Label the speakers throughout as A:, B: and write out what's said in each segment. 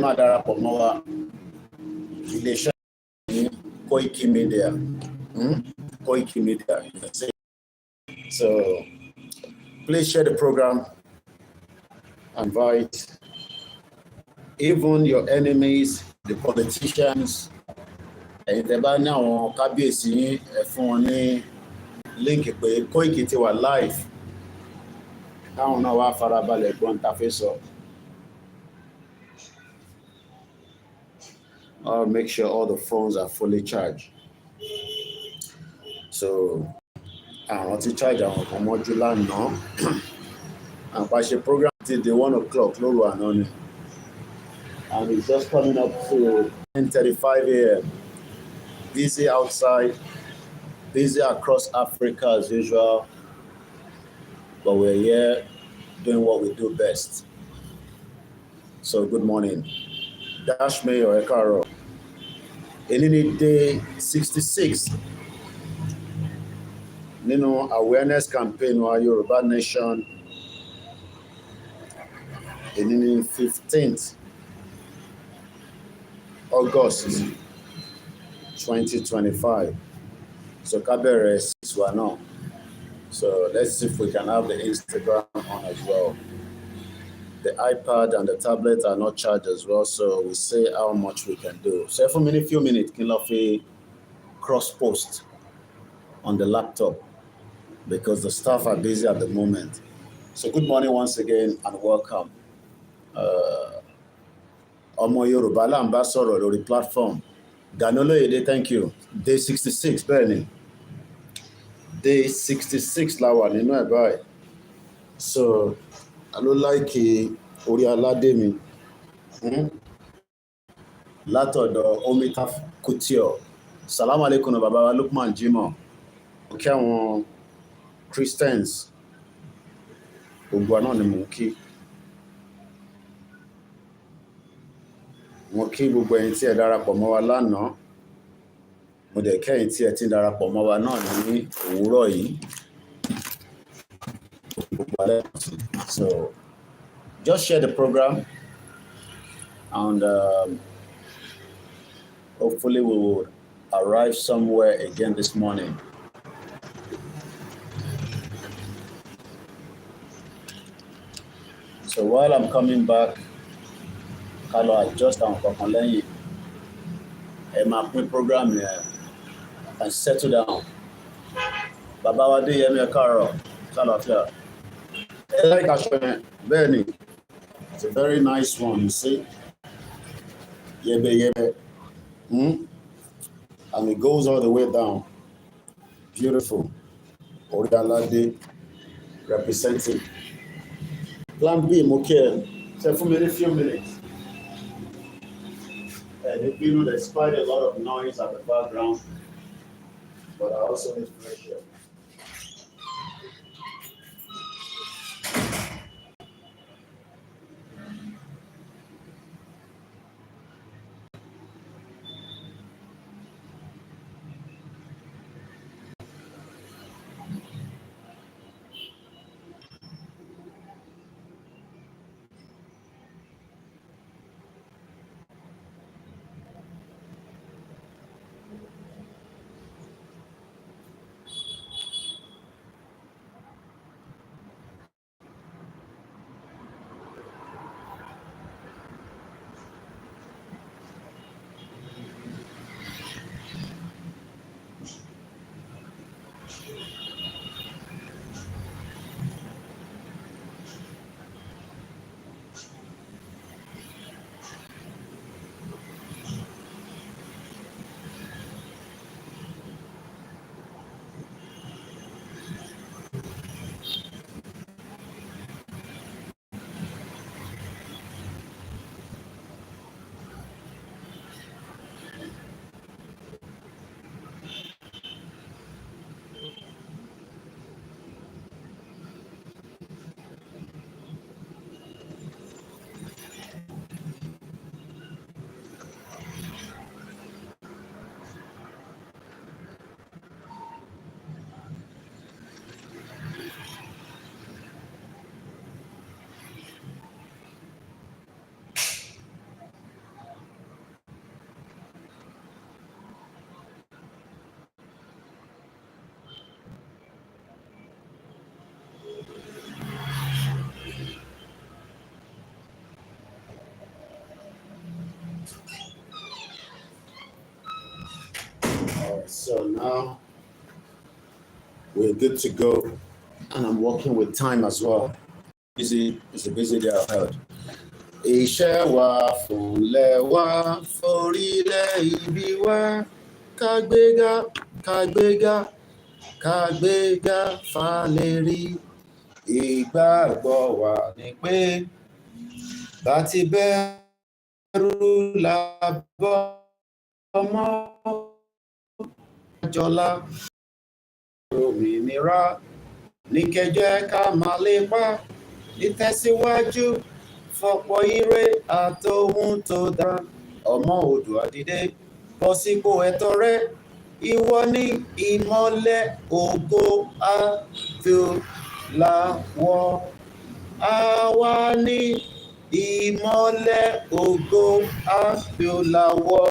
A: máa darapọ̀ mọ́ wa iléeṣẹ́ ní koikimedia koikimedia. So please share the program, invite even your enemies, the politicians. Ẹ̀yin tẹ́ bá ní àwọn kábíyèsí ẹ fún wọn ní líǹkì pé Koiki ti wà live táwọn náà wá farabalẹ̀ gbọ́n ta fẹ́ sọ. I'll make sure all the phones are fully charged. So àwọn ti charge àwọn kan mọ́jú lánàá. Àpàṣẹ program till the 1 o'clock lóru àná ni. And it's just coming up to 10:35 a.m. Busy outside, busy across Africa as usual. But we're here doing what we do best. So good morning. Dash me or Ekaro. Any day 66. Awareness campaign or Yoruba Nation. In 15th August 2025. So Kabere is now. So let's see if we can have the Instagram on as well. The iPad and the tablet are not charged as well, so we see how much we can do. So for a few minutes, can we cross post on the laptop because the staff are busy at the moment. So good morning once again and welcome. Omo Yoruba la nba sọ̀rọ̀ lórí platform. Ganoloyede, thank you. Day 66, Bernie. Day 66 la wà nínú ẹ̀ báyìí. So I don't like orí aládé mi látọ̀dọ̀ Omita Kutio. Salam alaikum bàbá wa Lukman Jimoh. Kí àwọn Christians gbogbo náà ni mò ń kí. Mo kí gbogbo ẹ̀yin tí ẹ darapọ̀ mọ́ wa lánàá. Mo dẹ̀ kẹ́yìn tí ẹ ti darapọ̀ mọ́ wa náà ní òwúrọ̀ yìí. So just share the program and hopefully we will arrive somewhere again this morning. So while I'm coming back, I'll adjust our lẹ́yìn. My program here and settle down. Baba wa dé Yemi Ekaro, Salafia. I like Ashwin, Benny. It's a very nice one, you see. Yebe. And it goes all the way down. Beautiful. Orialade representing. Plan B, Mokel. So for me, a few minutes. And you know, there's quite a lot of noise at the background, but I also need fresh air. So now we're good to go, and I'm working with time as well. It's a busy day ahead. Iṣẹ́ wa fúnlẹ̀ wa forílẹ̀ ibi wa kágbéga kágbéga kágbéga fálérí. Ìgbàgbọ́ wa ni pé bá ti bẹ̀rù làbọ̀ ọmọ jọlá. Òmìnira ní kẹjẹ ká máa lépa nítẹ̀síwájú fọ̀pọ̀ ire àtòhun tó dára. Ọmọ Oòduà dìde bọ́ sípò ẹ̀tọ́ rẹ. Ìwọ ni ìmọ́lẹ̀ ògo adúláwọ̀. Àwa ni ìmọ́lẹ̀ ògo adúláwọ̀.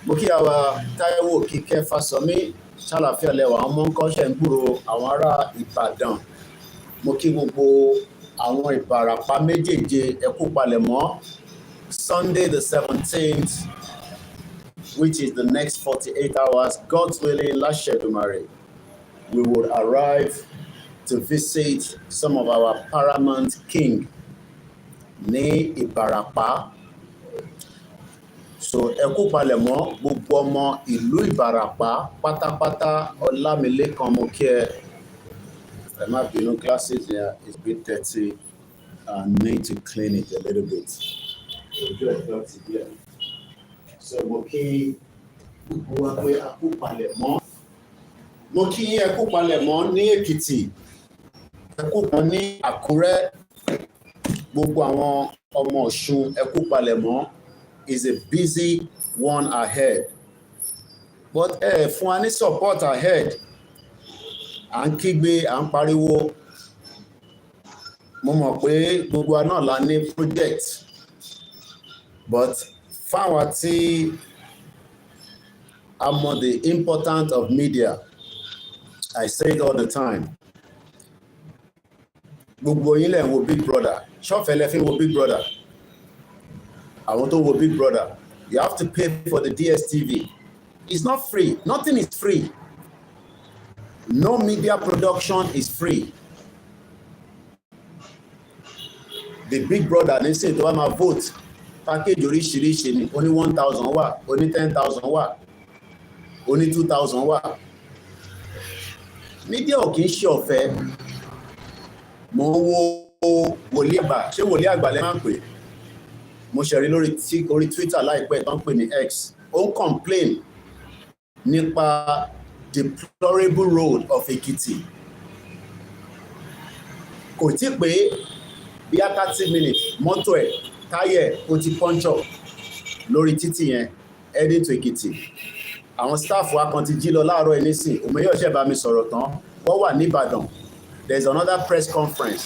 A: Mo kí àwa Táíwò Kíkẹ́ Fásọmí ṣàlàfíà lẹ́wà àwọn ọmọ nǹkan ṣe ń gbúrò àwọn ará Ìbàdàn. Mo kí gbogbo àwọn Ìbàràpá méjèèje ẹ kú palẹ̀mọ́ Sunday the 17th, which is the next 48 hours, God's willing, láṣẹ Èdùmàrè, we would arrive to visit some of our paramount king ní Ìbàràpá. So ẹ kú palẹ̀mọ́ gbogbo ọmọ ìlú Ìbàràpá pátápátá. Ọlámilékan mo kí ẹ. Ẹ má bínú, glasses here is a bit dirty and need to clean it a little bit. Ojú ẹ̀ dọ̀tí díẹ̀. So mo kí gbogbo wa pé a kú palẹ̀mọ́. Mo kí ẹ kú palẹ̀mọ́ ní Èkìtì. Ẹ kú kan ní Àkúrẹ́. Gbogbo àwọn ọmọ Ọ̀ṣun ẹ kú palẹ̀mọ́. Is a busy one ahead. But fún wa ní support ahead. À ń kígbe, à ń pariwo. Mo mọ̀ pé gbogbo wa náà la ní project. But fáwọn tí a mọ̀ the importance of media, I say it all the time. Gbogbo yín lẹ̀ ń wo Big Brother. Ṣọ́ọ̀fẹ́ lẹ fi ń wo Big Brother. Àwọn tó wo Big Brother, you have to pay for the DSTV. It's not free. Nothing is free. No media production is free. The Big Brother, they say, tó bá máa vote, package oríṣiríṣi ni, ó ní 1,000 wà, ó ní 10,000 wà, ó ní 2,000 wà. Media ò kì í ṣe ọ̀fẹ́. Mo wo wòlíì àgbà, ṣé wòlíì àgbà lẹ máa ń pè? Mo ṣẹ̀rí lórí Twitter láìpẹ́ tó ń pè ní X. Ó ń complain nípa deplorable road of Ekiti. Kò tí pé bí i 30 minutes mọ́tò ẹ̀ táyẹ̀ ó ti puncture lórí títì yẹn heading to Ekiti. Àwọn staff wa kan ti jí lọ láàárọ̀ ẹ̀ nísìn. Òmìnira ṣẹ̀ bá mi sọ̀rọ̀ tán. Wọ́n wà ní Ìbàdàn. There's another press conference.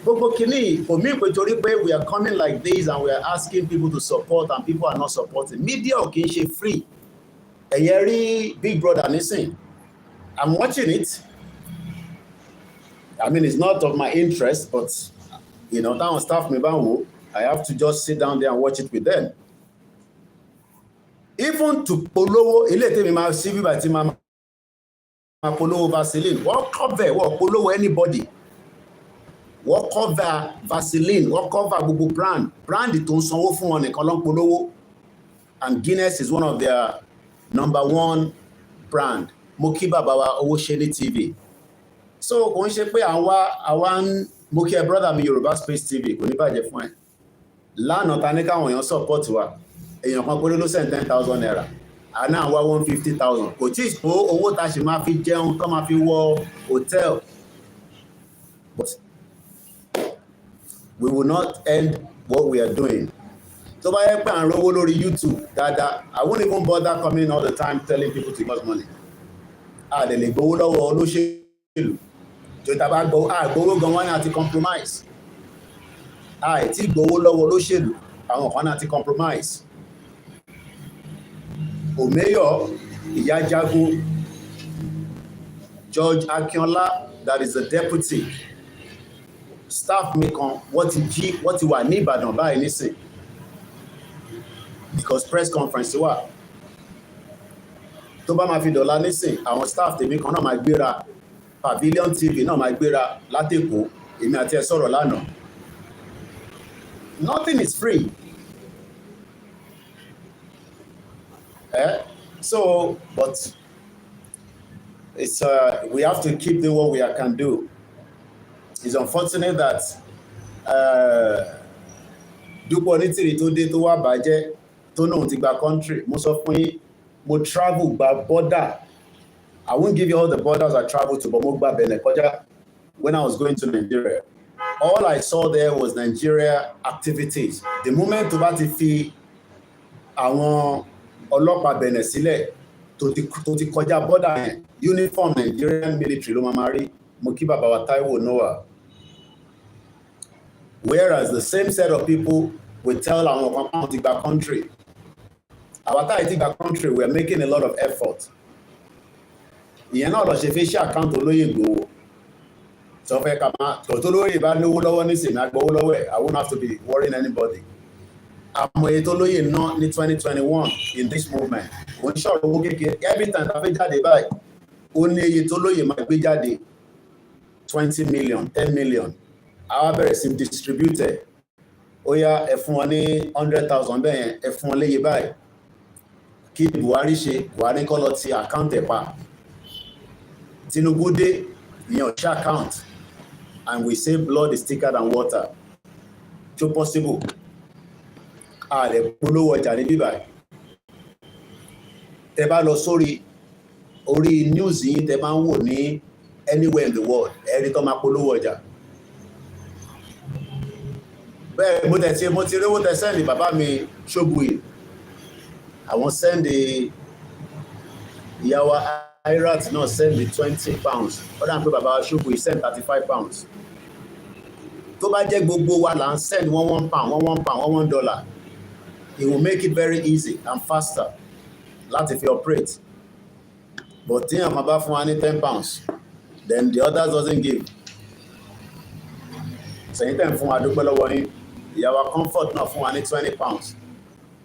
A: Gbogbo kìíní kò mí pé torí pé we are coming like this and we are asking people to support and people are not supporting. Media ò kì í ṣe free. Ẹ̀yẹ rí Big Brother nísìn. I'm watching it. I mean, it's not of my interest, but you know, táwọn staff mi bá ń wò, I have to just sit down there and watch it with them. Even to polówó, ilé tèmi máa sí bíbá tí máa polówó Vaseline. Wọ́n cover, wọ́n polówó anybody. Wọ́n cover Vaseline, wọ́n cover gbogbo brand tó ń sanwó fún wọn nìkan ló ń polówó. And Guinness is one of their #1 brand. Mo kí bàbá wa Owóṣeni TV. So kò ń ṣe pé àwa ń mo kí ẹ brother mi Yorùbá Space TV kò ní bàjẹ́ fún ẹ. Lánàá ta ní káwọn èèyàn support wa. Èèyàn kan péré ló send 10,000 naira. Àná àwa 150,000. Kò tí ì tó owó tá a ṣe máa fi jẹun tó máa fi wọ hotel. But we will not end what we are doing. Tó bá yẹ pé à ń rówó lórí YouTube dáadáa, I won't even bother coming all the time telling people to give us money. A lè gbowó lọ́wọ́ olóṣèlú. Tó tá bá gbowó gan wọn àti compromise. Tí gbowó lọ́wọ́ olóṣèlú, àwọn kan àti compromise. Omeyo Iyajagun, George Akínọlá, that is the deputy. Staff mi kan wọ́n ti wà ní Ìbàdàn báyìí nísìn because press conference wà. tó bá máa fi dọ̀la nísìn àwọn staff tèmi kan náà máa gbéra Pavilion TV náà máa gbéra látẹ̀kọ́ èmi àti ẹ sọ̀rọ̀ lánàá. Nothing is free. So, but it's we have to keep doing what we can do. It's unfortunate that Dúpọ̀ Onítìrì tó dé tó wá bàjẹ́ tó náà ti gba country. Mo sọ fún yín, mo travel gba border. I won't give you all the borders I traveled to, but mo gba Benin kọjá when I was going to Nigeria. All I saw there was Nigeria activities. The moment tó bá ti fi àwọn ọlọ́pàá Benin sílẹ̀ tó ti kọjá border yẹn, uniform Nigerian military ló máa rí. Mo kí bàbá wa Táíwò Noah. Whereas the same set of people will tell àwọn kan ti gba country. Our táyì ti gba country, we are making a lot of effort. Ìyẹn náà lọ ṣe facial account olóyè Ìgbòho. Sọ fẹ́ ká máa tó lóyè bá lówó lọ́wọ́ nísìnyí agbowó lọ́wọ́ ẹ̀. I won't have to be worrying anybody. Àmọ́ èyí tó lóyè ná ní 2021 in this movement. Kò ń ṣọ̀rọ̀ owó kékeré. Every time tá a fẹ́ jáde báyìí, ó ní iye tó lóyè máa gbé jáde 20 million, 10 million. Àwa bẹ̀rẹ̀ sí distributed. Ó yá ẹ fún wọn ní 100,000 bẹ́ẹ̀ yẹn, ẹ fún wọn léye báyìí. Kí Buhari ṣe, Buhari kọ́ lọ ti account ẹ̀ pa. Tinubu dé, ìyẹn ò ṣe account. And we say blood is thicker than water. So possible. Lè polówó ọjà ní bíbáyìí. Tẹ bá lọ sórí orí news yìí tẹ máa ń wò ní anywhere in the world, ẹ̀rí tó máa polówó ọjà. Bẹ́ẹ̀ mo ti rówó tẹ sẹ́ndì bàbá mi Ṣóbùyì. Àwọn sẹ́ndì ìyàwó Irat náà sẹ́ndì £20. Ó dà pé bàbá Ṣóbùyì send £35. Tó bá jẹ́ gbogbo wa là ń send £1, $1, it will make it very easy and faster láti fi operate. But tí àwọn bá fún wa ní £10, then the others doesn't give. Sẹ́yìn tẹ̀ ń fún wa dúpẹ́ lọ́wọ́ yín. Ìyàwó Comfort náà fún wa ní £20.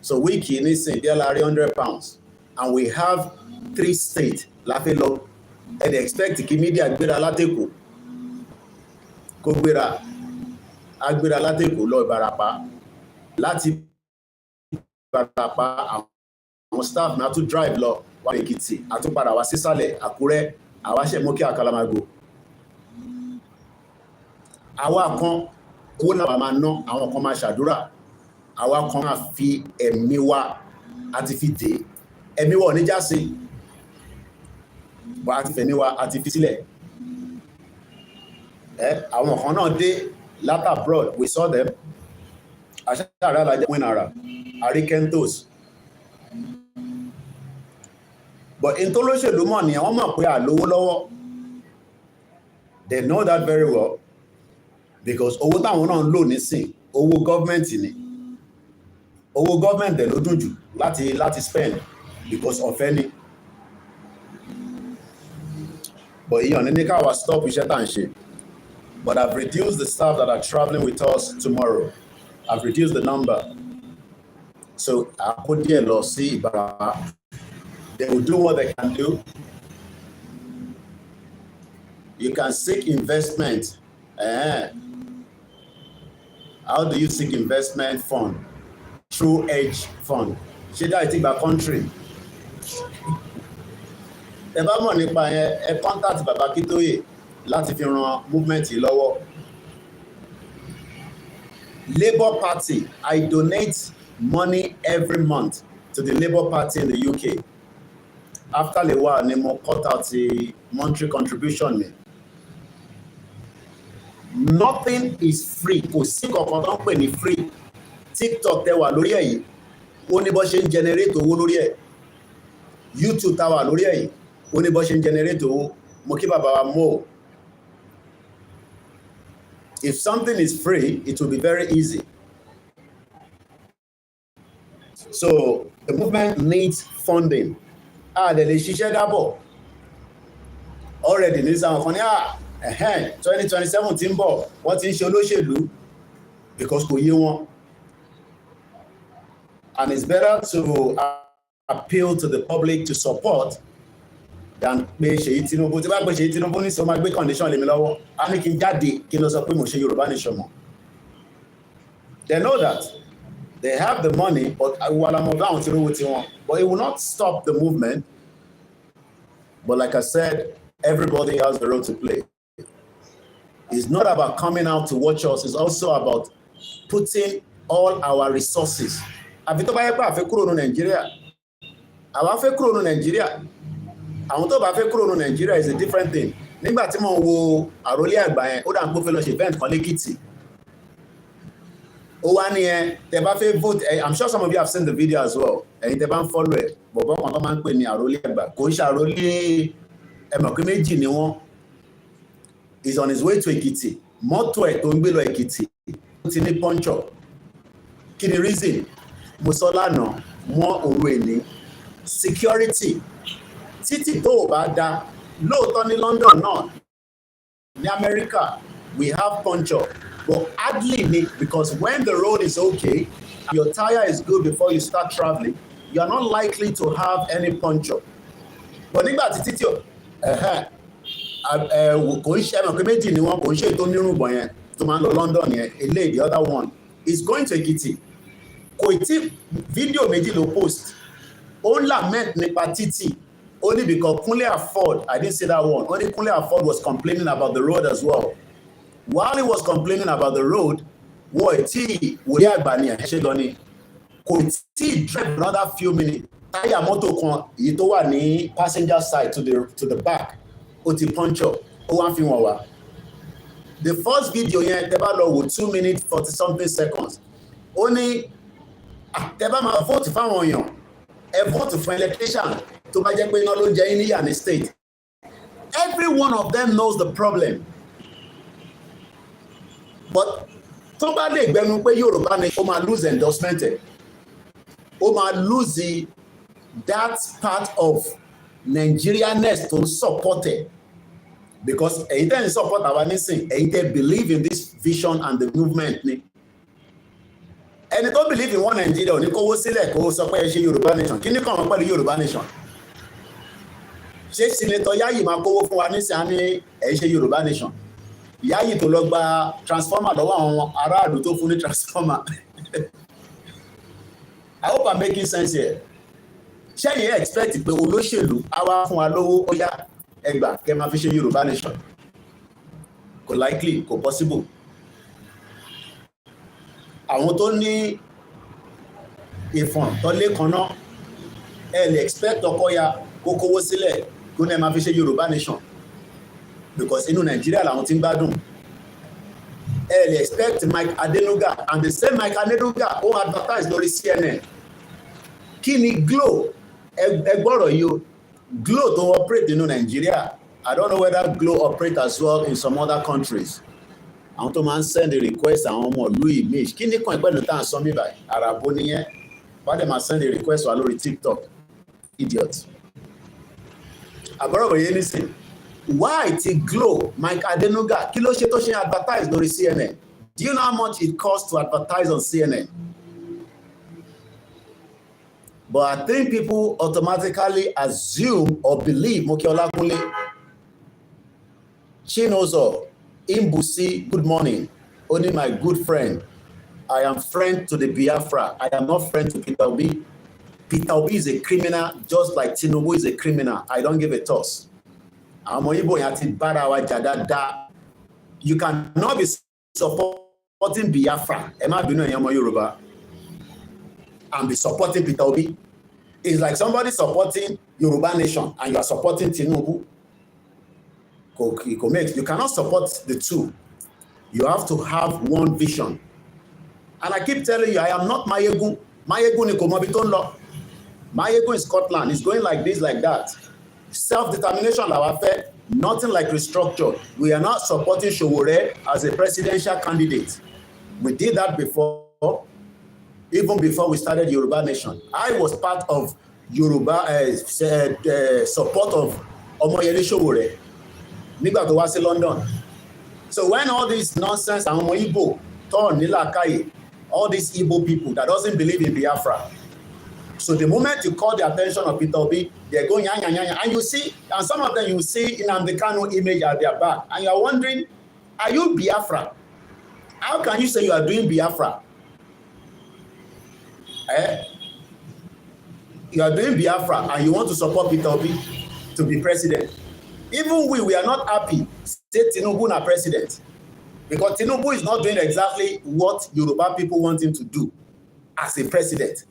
A: So we kì í nísìn bí alárí £100. And we have 3 states láfi lọ. And they expect kí media gbéra látẹ̀kọ̀. Kó gbéra. A gbéra látẹ̀kọ̀ lọ Ìbàràpá. Láti Ìbàràpá àwọn staff náà tún drive lọ wá Èkìtì. A tún padà wá sísàlẹ̀ Àkúrẹ́. Àwa ṣe mú kí Àkàlàmàgò. Àwa kan owó náà máa ná, àwọn kan máa ṣàdúrà. Àwa kan máa fi ẹ̀mí wa àti fi dé. Ẹ̀mí wa ò ní já sí. Bọ́ àti fẹ̀mí wa àti fi sílẹ̀. Àwọn kan náà dé láti abroad, we saw them. Àṣàrà alájẹ́ Wínara, Àríkẹ́ntos. But in tó lóṣèlú mọ̀ ni wọ́n mọ̀ pé àlówó lọ́wọ́. They know that very well. Because owó táwọn náà ń lò nísìn, owó gọ́ọ̀mẹ̀ntì ni. Owó gọ́ọ̀mẹ̀ntì dẹ̀ ló dùn jù láti spend because ọ̀fẹ́ ni. But ìyàn ní káwa stop iṣẹ́ tá à ń ṣe. But I've reduced the staff that are traveling with us tomorrow. I've reduced the number. So àkó díẹ̀ lọ sí Ìbàràpá. They will do what they can do. You can seek investment. How do you seek investment fund? Through hedge fund. Ṣé dá ìtì gba country? Ẹ bá mọ̀ nípa yẹn, ẹ contact Bàbá Kítóyè láti fi ran movement yìí lọ́wọ́. Labour Party, I donate money every month to the Labour Party in the UK. After a while, ni mo cut out the monthly contribution mi. Nothing is free. Kò sí kankan tó ń pè ní free. TikTok tẹ wà lórí ẹ̀ yìí, ó ní bó ṣe ń generate owó lórí ẹ̀. YouTube tá wà lórí ẹ̀ yìí, ó ní bó ṣe ń generate owó. Mo kí bàbá wa mọ̀. If something is free, it will be very easy. So the movement needs funding. Lè ṣiṣẹ́ dábọ̀. Already ní sáwọn kan ní 2027 tí ń bọ̀, wọ́n ti ń ṣe olóṣèlú because kò yé wọn. And it's better to appeal to the public to support than pé Ṣèyí Tinubu. Tí bá pé Ṣèyí Tinubu ní sọ máa gbé condition lèmi lọ́wọ́, a ní kí n jáde kí n lọ sọ pé mo ṣe Yorùbá nation mọ́. They know that they have the money, but but it will not stop the movement. But like I said, everybody has the role to play. It's not about coming out to watch us. It's also about putting all our resources. Àfi tó bá yẹ pé a fẹ́ kúrò ní Nàìjíríà, àwa fẹ́ kúrò ní Nàìjíríà. Àwọn tó bá fẹ́ kúrò ní Nàìjíríà is a different thing. Nígbà tí mo wo àròlé àgbà yẹn, ó dà ń gbófin lọ ṣe event kan lẹ́kìtì. Ó wá ní tẹ́ bá fẹ́ vote, I'm sure some of you have seen the video as well. Ẹ̀yin tẹ́ bá ń follow ẹ̀, bọ̀bọ̀ kan tó máa ń pè ní àròlé àgbà. Kò ń ṣe àròlé ẹ̀mọ̀kí méjì ni wọ́n. He's on his way to Ekiti. Mọ́tò ẹ̀ tó ń gbé lọ Ekiti. Ó ti ní punch-up. Kí ni reason? Mo sọ lánàá, mọ́ òru èní. Security. Títì tó ò bá dá, lóòótọ́ ní London náà, ní America, we have punch-up. But hardly ni, because when the road is okay, your tire is good before you start traveling, you are not likely to have any punch-up. But nígbà tí títì kò ń ṣe ẹ̀mọ̀ pé méjì ni wọ́n kò ń ṣe tó nírùngbọ̀n yẹn tó máa ń lọ London yẹn, eléyìí the other one is going to Ekiti. Kò tí fídíò méjì ló post, ó ń lament nípa títì, only because Kunle Afod, I didn't say that one, only Kunle Afod was complaining about the road as well. While he was complaining about the road, wọ́n tí wòye àgbà ni ẹ̀ṣẹ́ gan ni, kò tí drive another few minutes, táyà mọ́tò kan èyí tó wà ní passenger side to the back, ó ti punch up, ó wá fi wọ́n wá. The first video yẹn tẹ́ bá lọ wò 2 minutes 40 something seconds, ó ní tẹ́ bá máa vote fáwọn èèyàn, ẹ vote fún electrician tó bá jẹ́ pé iná ló ń jẹ yín níyà ní state. Every one of them knows the problem. But tó bá lè gbẹnu pé Yorùbá ni ó máa lose endorsement ẹ̀, ó máa lose that part of Nigerianness tó ń support ẹ̀, because ẹ̀yin tẹ́ ń support àwa nísìn, ẹ̀yin tẹ́ believe in this vision and the movement ni. Ẹni tó believe in one Nigeria ò ní kówó sílẹ̀ kó sọ pé ẹ ṣe Yorùbá nation. Kí ni kàn wọ́n pẹ̀lú Yorùbá nation? Ṣé Senator Yayi máa kówó fún wa nísìn á ní ẹ ṣe Yorùbá nation? Yayi tó lọ gba transformer lọ́wọ́ àwọn aráàlú tó fún ní transformer. I hope I'm making sense here. Ṣé yẹn expect pé olóṣèlú á wá fún wa lówó ó yá ẹgbà kẹ́ máa fi ṣe Yorùbá nation? Kò likely, kò possible. Àwọn tó ní ìfọ̀n tó lé kan náà, ẹ lè expect Ọkọ́ya kó kówó sílẹ̀ kó ní ẹ máa fi ṣe Yorùbá nation, because inú Nàìjíríà làwọn ti ń gbádùn. Ẹ lè expect Mike Adenuga, and the same Mike Adenuga ó advertise lórí CNN. Kí ni Glo? Ẹ gbọ́rọ̀ yìí o, Glo tó operate inú Nàìjíríà. I don't know whether Glo operate as well in some other countries. Àwọn tó máa ń send a request àwọn ọmọ ìlú image. Kí ni kan ìpẹ́lú tá à ń sọ mí báyìí? Àràbó nìyẹn. Wọ́n dẹ̀ máa send a request wá lórí TikTok. Idiot. Àbọ̀rọ̀ wòye nísìn. Why ti Glo Mike Adenuga kí ló ṣe tó ṣe advertise lórí CNN? Do you know how much it costs to advertise on CNN? But I think people automatically assume or believe Moke Olakunle. Chinozo, Imbusi, good morning. Only my good friend. I am friend to the Biafra. I am not friend to Peter Obi. Peter Obi is a criminal, just like Tinubu is a criminal. I don't give a toss. You cannot be supporting Biafra and be supporting Peter Obi. It's like somebody supporting Yoruba nation and you are supporting Tinubu. You cannot support the two. You have to have one vision. And I keep telling you, I am not Mayegun. Mayegun ni kò mọ bí tó ń lọ. Mayegun in Scotland is going like this, like that. Self-determination, our affair, nothing like restructure. We are not supporting Sowore as a presidential candidate. We did that before, even before we started Yoruba Nation. I was part of Yoruba support of Omoyele Sowore nígbà tó wá sí London. So when all this nonsense and Omo Igbo turn nílàkàyè, all these Igbo people that doesn't believe in Biafra, So the moment you call the attention of Peter Obi, they're going yang, yang, yang, and you see, and some of them you see in Nnamdi Kanu image at their back, and you're wondering, are you Biafra? How can you say you are doing Biafra? You are doing Biafra and you want to support Peter Obi to be president. Even we are not happy say Tinubu na president, because Tinubu is not doing exactly what Yoruba people want him to do as a president.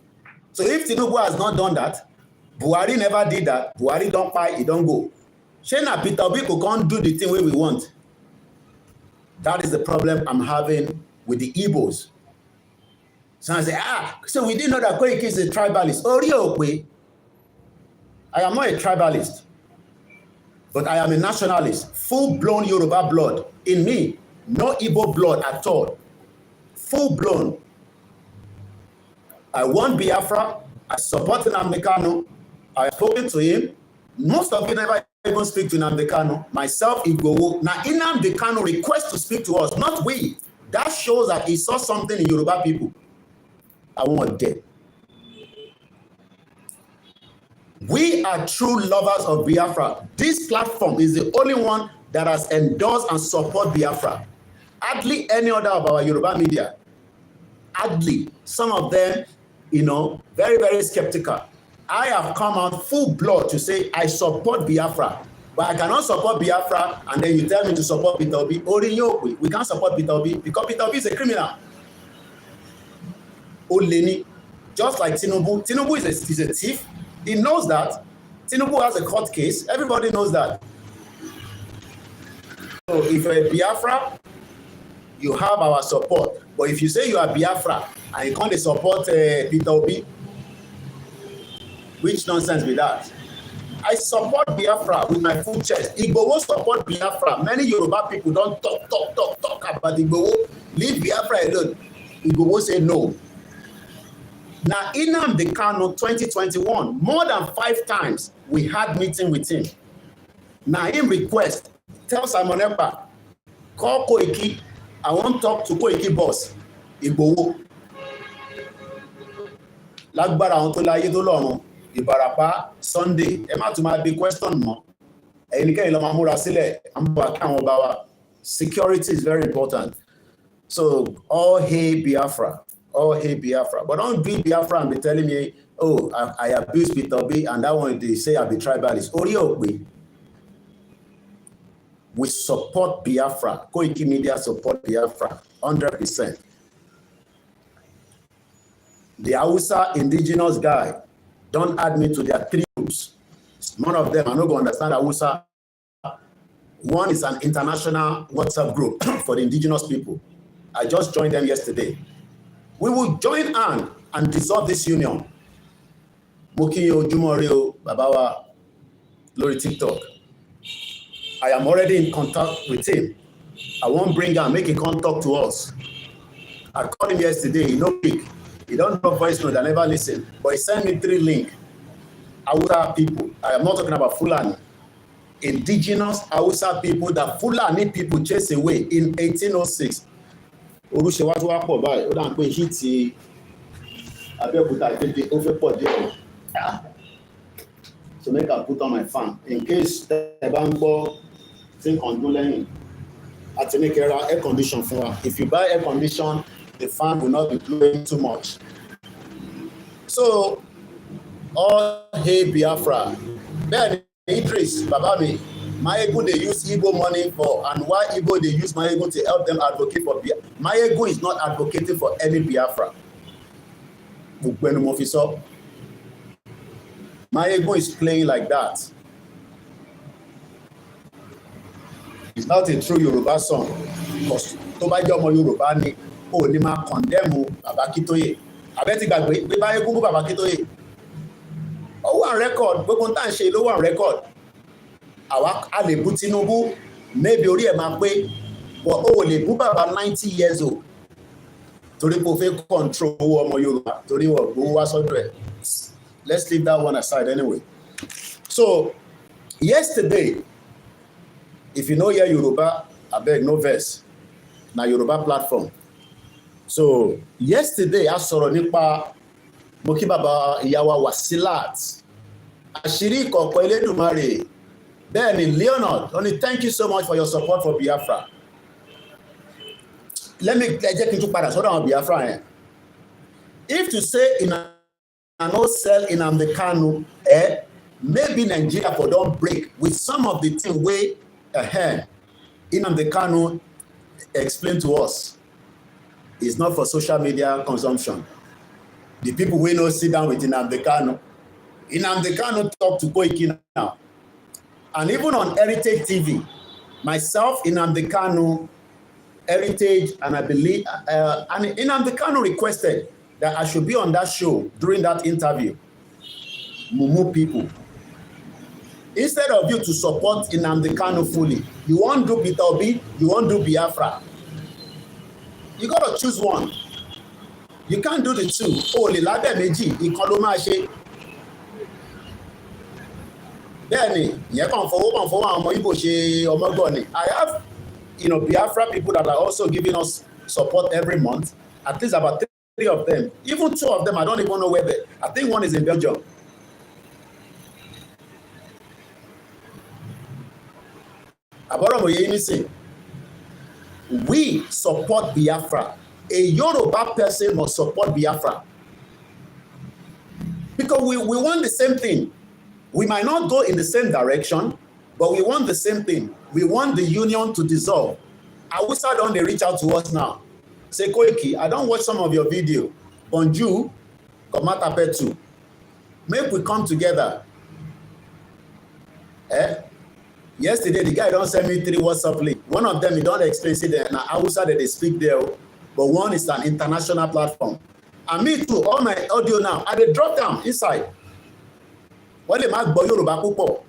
A: So if Tinubu has not done that, Buhari never did that, Buhari don't buy, he don't go. Shena Peter Obi can't do the thing we want. That is the problem I'm having with the Igbos. So I say, so we didn't know that Koiki is a tribalist. Oh, really? I am not a tribalist, but I am a nationalist. Full-blown Yoruba blood in me. No Igbo blood at all. Full-blown. I want Biafra. I support Nnamdi Kanu. I've spoken to him. Most of you never even speak to Nnamdi Kanu. Myself, Igbo. Now, Nnamdi Kanu requests to speak to us, not we. That shows that he saw something in Yoruba people. I want them. We are true lovers of Biafra. This platform is the only one that has endorsed and support Biafra. Hardly any other of our Yoruba media. Hardly. Some of them, very, very skeptical. I have come out full blood to say I support Biafra. But I cannot support Biafra and then you tell me to support Peter Obi. We can't support Peter Obi because Peter Obi is a criminal. Oleni, just like Tinubu. Tinubu is a thief. He knows that. Tinubu has a court case. Everybody knows that. So if you're a Biafra, you have our support. But if you say you are Biafra and you can't support Peter Obi, which nonsense with that? I support Biafra with my full chest. Igbo support Biafra. Many Yoruba people don't talk about Igbo. Leave Biafra alone. Igbo say no. Now, Nnamdi Kanu 2021, more than 5 times we had meeting with him. Now, him request, tell Simon Ekpa, call Koiki, I want to talk to Koiki boss, Igbowo. Lágbára àwọn tó láyé tó lọ́run, Ìbàràpá, Sunday, ẹ má tún máa bí question mọ́. Ẹnikẹ́ni ló máa múra sílẹ̀, àmúbà káwọn bá wa. Security is very important. So, all hail Biafra. Oh, hey, Biafra. But don't be Biafra and be telling me, oh, I abuse Peter Obi, and that one they say I'll be tribalist. We support Biafra. Koikimedia support Biafra 100%. The Hausa indigenous guy, don't add me to their 3 groups. None of them are not going to understand Hausa. One is an international WhatsApp group for the indigenous people. I just joined them yesterday. We will join hand and dissolve this union. Mokiyo Jumoreo Babawa Lori TikTok. I am already in contact with him. I won't bring him, make a contact to us. I called him yesterday, he no pick. He don't know voice note, I never listen. But he sent me 3 links. Hausa people, I am not talking about Fulani. Indigenous Hausa people that Fulani people chased away in 1806. Olúṣewájú wá pọ̀ báyìí, ó dà ń pé hìtì Abẹ́òkúta ìpínlẹ̀ ó fẹ́ pọ̀ díẹ̀. So make I put on my fan in case ẹ bá ń gbọ́ tí nǹkan dún lẹ́yìn. Àti ní kẹ́ra air condition fún wa. If you buy air condition, the fan will not be blowing too much. So all hail Biafra. Bẹ́ẹ̀ni Idris bàbá mi. Mayegun they use Igbo money for, and why Igbo they use Mayegun to help them advocate for Biafra. Mayegun is not advocating for any Biafra. Mayegun is playing like that. It's not a true Yoruba song. Because tó bá jẹ́ ọmọ Yoruba ni ó ní máa condemn Baba Akintoye. Àbẹ́ ti gbàgbé pé Mayegun bú Baba Akintoye. Ó wà on record, gbogbo tá à ń ṣe ló wà on record. Àwa a lè bú Tinubu, maybe orí ẹ̀ máa pé, but ó lè bú bàbá 90 years old. Torí pé ó fẹ́ control owó ọmọ Yorùbá, torí wọ́n gbówó wá sọ́dọ̀ ẹ̀. Let's leave that one aside anyway. So, yesterday, if you know your Yoruba, I beg no verse. Na Yoruba platform. So, yesterday, I sọ̀rọ̀ nípa mo kí bàbá ìyá wa Wasilat àṣírí ìkọ̀kọ̀ Elédùmarè. Bẹ́ẹ̀ni Leonard only thank you so much for your support for Biafra. Let me jẹ́ kí n tún padà sọ́dọ̀ àwọn Biafra yẹn. If to say una no sell Nnamdi Kanu, maybe Nigeria for don break with some of the things wey Nnamdi Kanu explain to us. It's not for social media consumption. The people wey no sit down with Nnamdi Kanu talk to Koiki now. And even on Heritage TV, myself, Nnamdi Kanu, Heritage, and I believe, and Nnamdi Kanu requested that I should be on that show during that interview. Mumu people. Instead of you to support Nnamdi Kanu fully, you won't do Peter Obi, you won't do Biafra. You got to choose one. You can't do the two. Oh, lè lábẹ́ méjì, ìkan ló máa ṣe. Bẹ́ẹ̀ni, ìyẹn kàn fọwọ́ àwọn ọmọ Igbo ṣe ọmọgbọ́n ni. I have, Biafra people that are also giving us support every month. At least about 3 of them. Even 2 of them, I don't even know where they. I think one is in Belgium. We support Biafra. A Yoruba person must support Biafra. Because we want the same thing. We might not go in the same direction, but we want the same thing. We want the union to dissolve. Awusa don dey reach out to us now. Say, Koiki, I don't watch some of your video. Bonjour, Komata Petu. Make we come together. Yesterday, the guy don't send me 3 WhatsApp link. One of them, he don't explain, say that Awusa that they speak there, but one is an international platform. And me too, all my audio now, I dey drop down inside. What the mark boy Yoruba púpọ̀.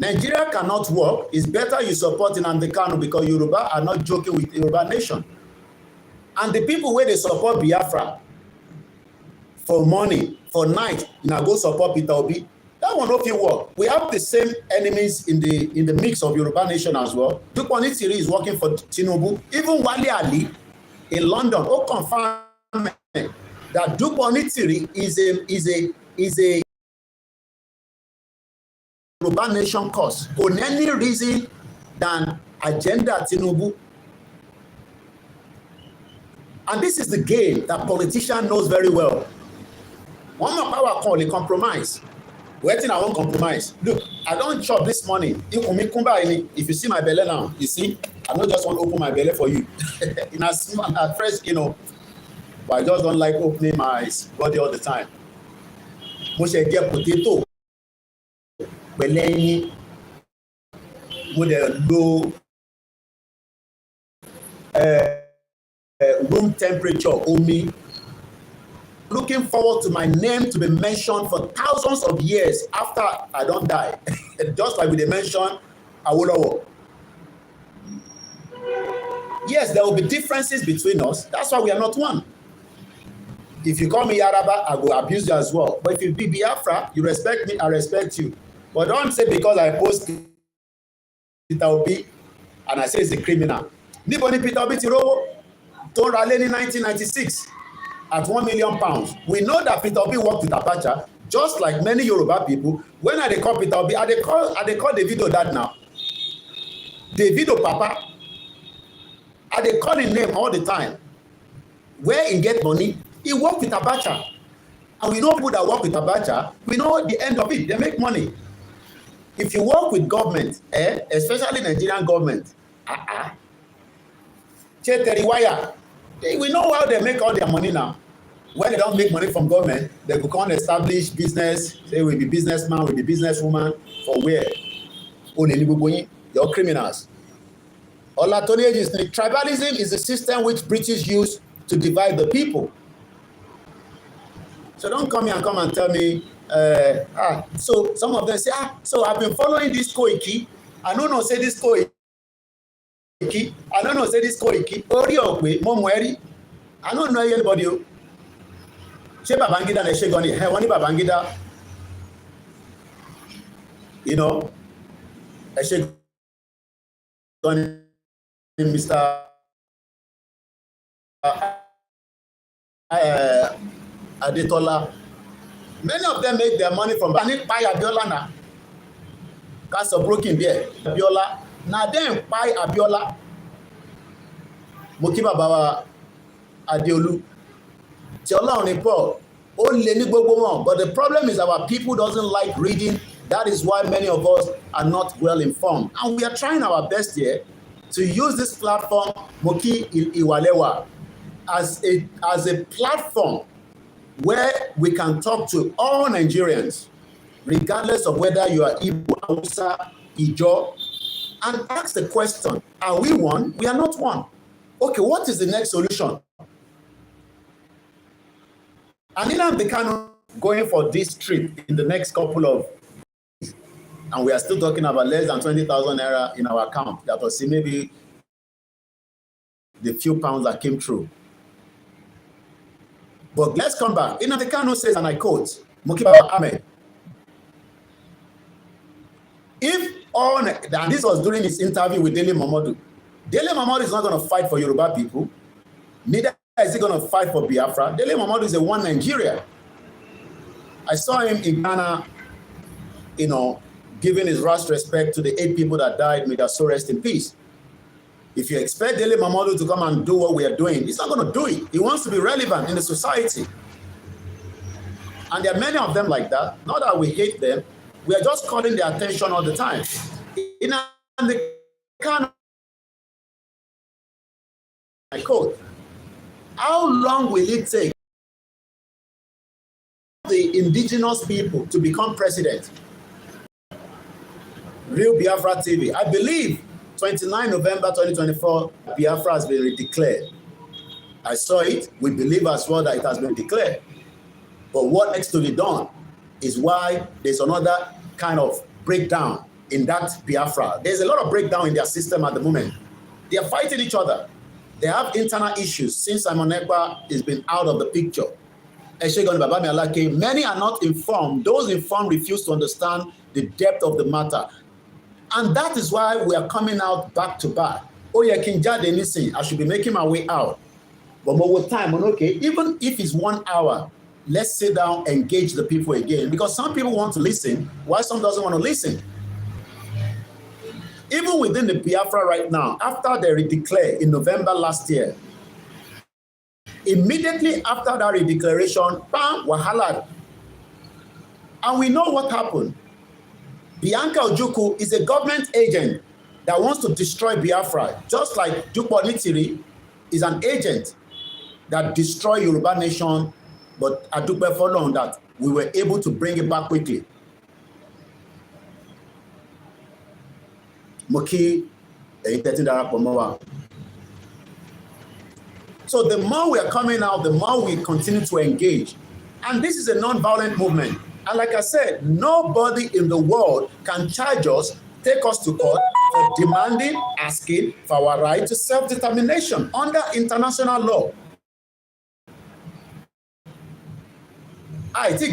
A: Nigeria cannot work. It's better you support Nnamdi Kanu because Yoruba are not joking with Yoruba nation. And the people where they support Biafra for money, for night, go support Peter Obi. That one no fit work. We have the same enemies in the mix of Yoruba nation as well. Duponi Tiri is working for Tinubu. Even Wale Ali in London, confirm that Duponi Tiri is a Yoruba nation cause for any reason than agenda Tinubu. And this is the game that politician knows very well. One more power call, a compromise. Waiting, I won't compromise. Look, I don't chop this morning. If you see my belly now, you see, I don't just want to open my belly for you. At first, but I just don't like opening my body all the time. Most I get potato. Beleni with a low room temperature omi. Looking forward to my name to be mentioned for thousands of years after I don't die. Just like we mentioned Awolowo. Yes, there will be differences between us. That's why we are not one. If you call me Yaraba, I will abuse you as well. But if you be Biafra, you respect me, I respect you. But don't say because I post Peter Obi and I say it's a criminal. Niboni Peter Obi Tiro told Raleigh in 1996 at £1 million. We know that Peter Obi worked with Abacha, just like many Yoruba people. When I call Peter Obi, I call Davido dad now. Davido Papa. I call his name all the time. Where he get money, he worked with Abacha. And we know people that work with Abacha, we know the end of it, they make money. If you work with government, especially Nigerian government, we know how they make all their money now. When they don't make money from government, they go come establish business, say we be businessman, we be businesswoman, for where? You're criminals. Tribalism is a system which British used to divide the people. So don't come here and tell me, so some of them say, so I've been following this Koiki. I don't know, say this Koiki. I don't know, say this Koiki. I don't know anybody. She Babangida and Shegoni. Hey, one Babangida. Shegoni, Mr. Adetola. Many of them make their money from Bani Pai Abiola now. That's a broken there. Abiola. Now then Pai Abiola. Mokiba Baba Adeolu. Tiola on Paul. But the problem is our people doesn't like reading. That is why many of us are not well informed. And we are trying our best here to use this platform, Moki Iwalewa, as a platform where we can talk to all Nigerians, regardless of whether you are Igbo, Hausa, Ijo, and ask the question, are we one? We are not one. Okay, what is the next solution? Anina Bekano going for this trip in the next couple of days, and we are still talking about less than 20,000 naira in our account. That was maybe the few pounds that came through. But let's come back. Ina Bekano says, and I quote, Mukiba Ahmed, and this was during his interview with Dele Momodu. Dele Momodu is not going to fight for Yoruba people. Neither is he going to fight for Biafra. Dele Momodu is a one Nigeria. I saw him in Ghana, giving his last respect to the 8 people that died. May their soul rest in peace. If you expect Dele Momodu to come and do what we are doing, he's not going to do it. He wants to be relevant in the society. And there are many of them like that. Not that we hate them. We are just calling their attention all the time. In the kind of code, how long will it take the indigenous people to become president? Real Biafra TV. I believe 29 November 2024, Biafra has been declared. I saw it. We believe as well that it has been declared. But what needs to be done is why there's another kind of breakdown in that Biafra. There's a lot of breakdown in their system at the moment. They are fighting each other. They have internal issues since Simon Ekpa has been out of the picture. Many are not informed. Those informed refuse to understand the depth of the matter. And that is why we are coming out back to back. Oh, yeah, I should be making my way out. But more time, okay, even if it's 1 hour, let's sit down, engage the people again. Because some people want to listen, while some doesn't want to listen. Even within the Biafra right now, after they redeclared in November last year, immediately after that redeclaration, bam, wahala. And we know what happened. Bianca Ojukwu is a government agent that wants to destroy Biafra, just like Dukbo Nitiri is an agent that destroyed Yoruba nation, but Adukbe followed that we were able to bring it back quickly. Moki, so the more we are coming out, the more we continue to engage. And this is a non-violent movement. And like I said, nobody in the world can charge us, take us to court for demanding, asking for our right to self-determination under international law. Have you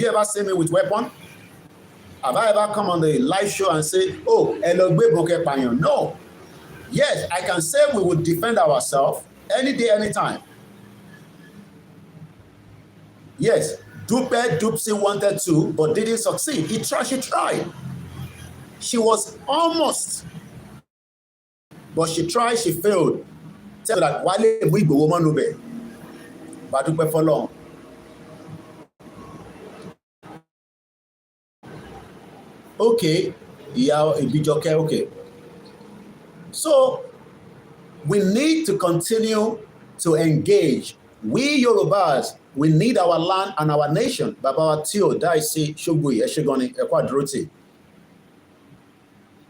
A: ever seen me with weapon? Have I ever come on the live show and say, oh, no. Yes, I can say we would defend ourselves any day, anytime. Yes, Dupsy wanted to, but didn't succeed. She tried. She was almost, but she tried, she failed. Tell that why we go woman over, but Dupe for long. Okay, yeah, okay. So we need to continue to engage. We Yorubas, we need our land and our nation. Baba Tio, Daisi, Shugui, Eshigoni, Ekwadruti.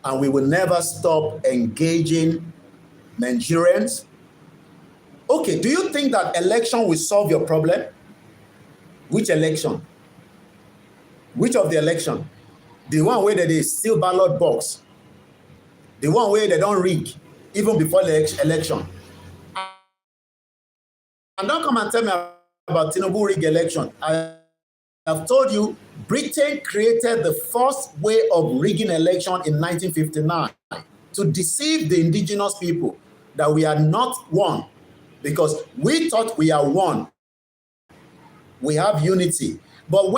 A: And we will never stop engaging Nigerians. Okay, do you think that election will solve your problem? Which election? Which of the election? The one where they steal ballot box. The one where they don't rig, even before the election. And don't come and tell me about Tinubu rig election. I have told you, Britain created the first way of rigging election in 1959 to deceive the indigenous people that we are not one. because we thought we are one. We have unity. But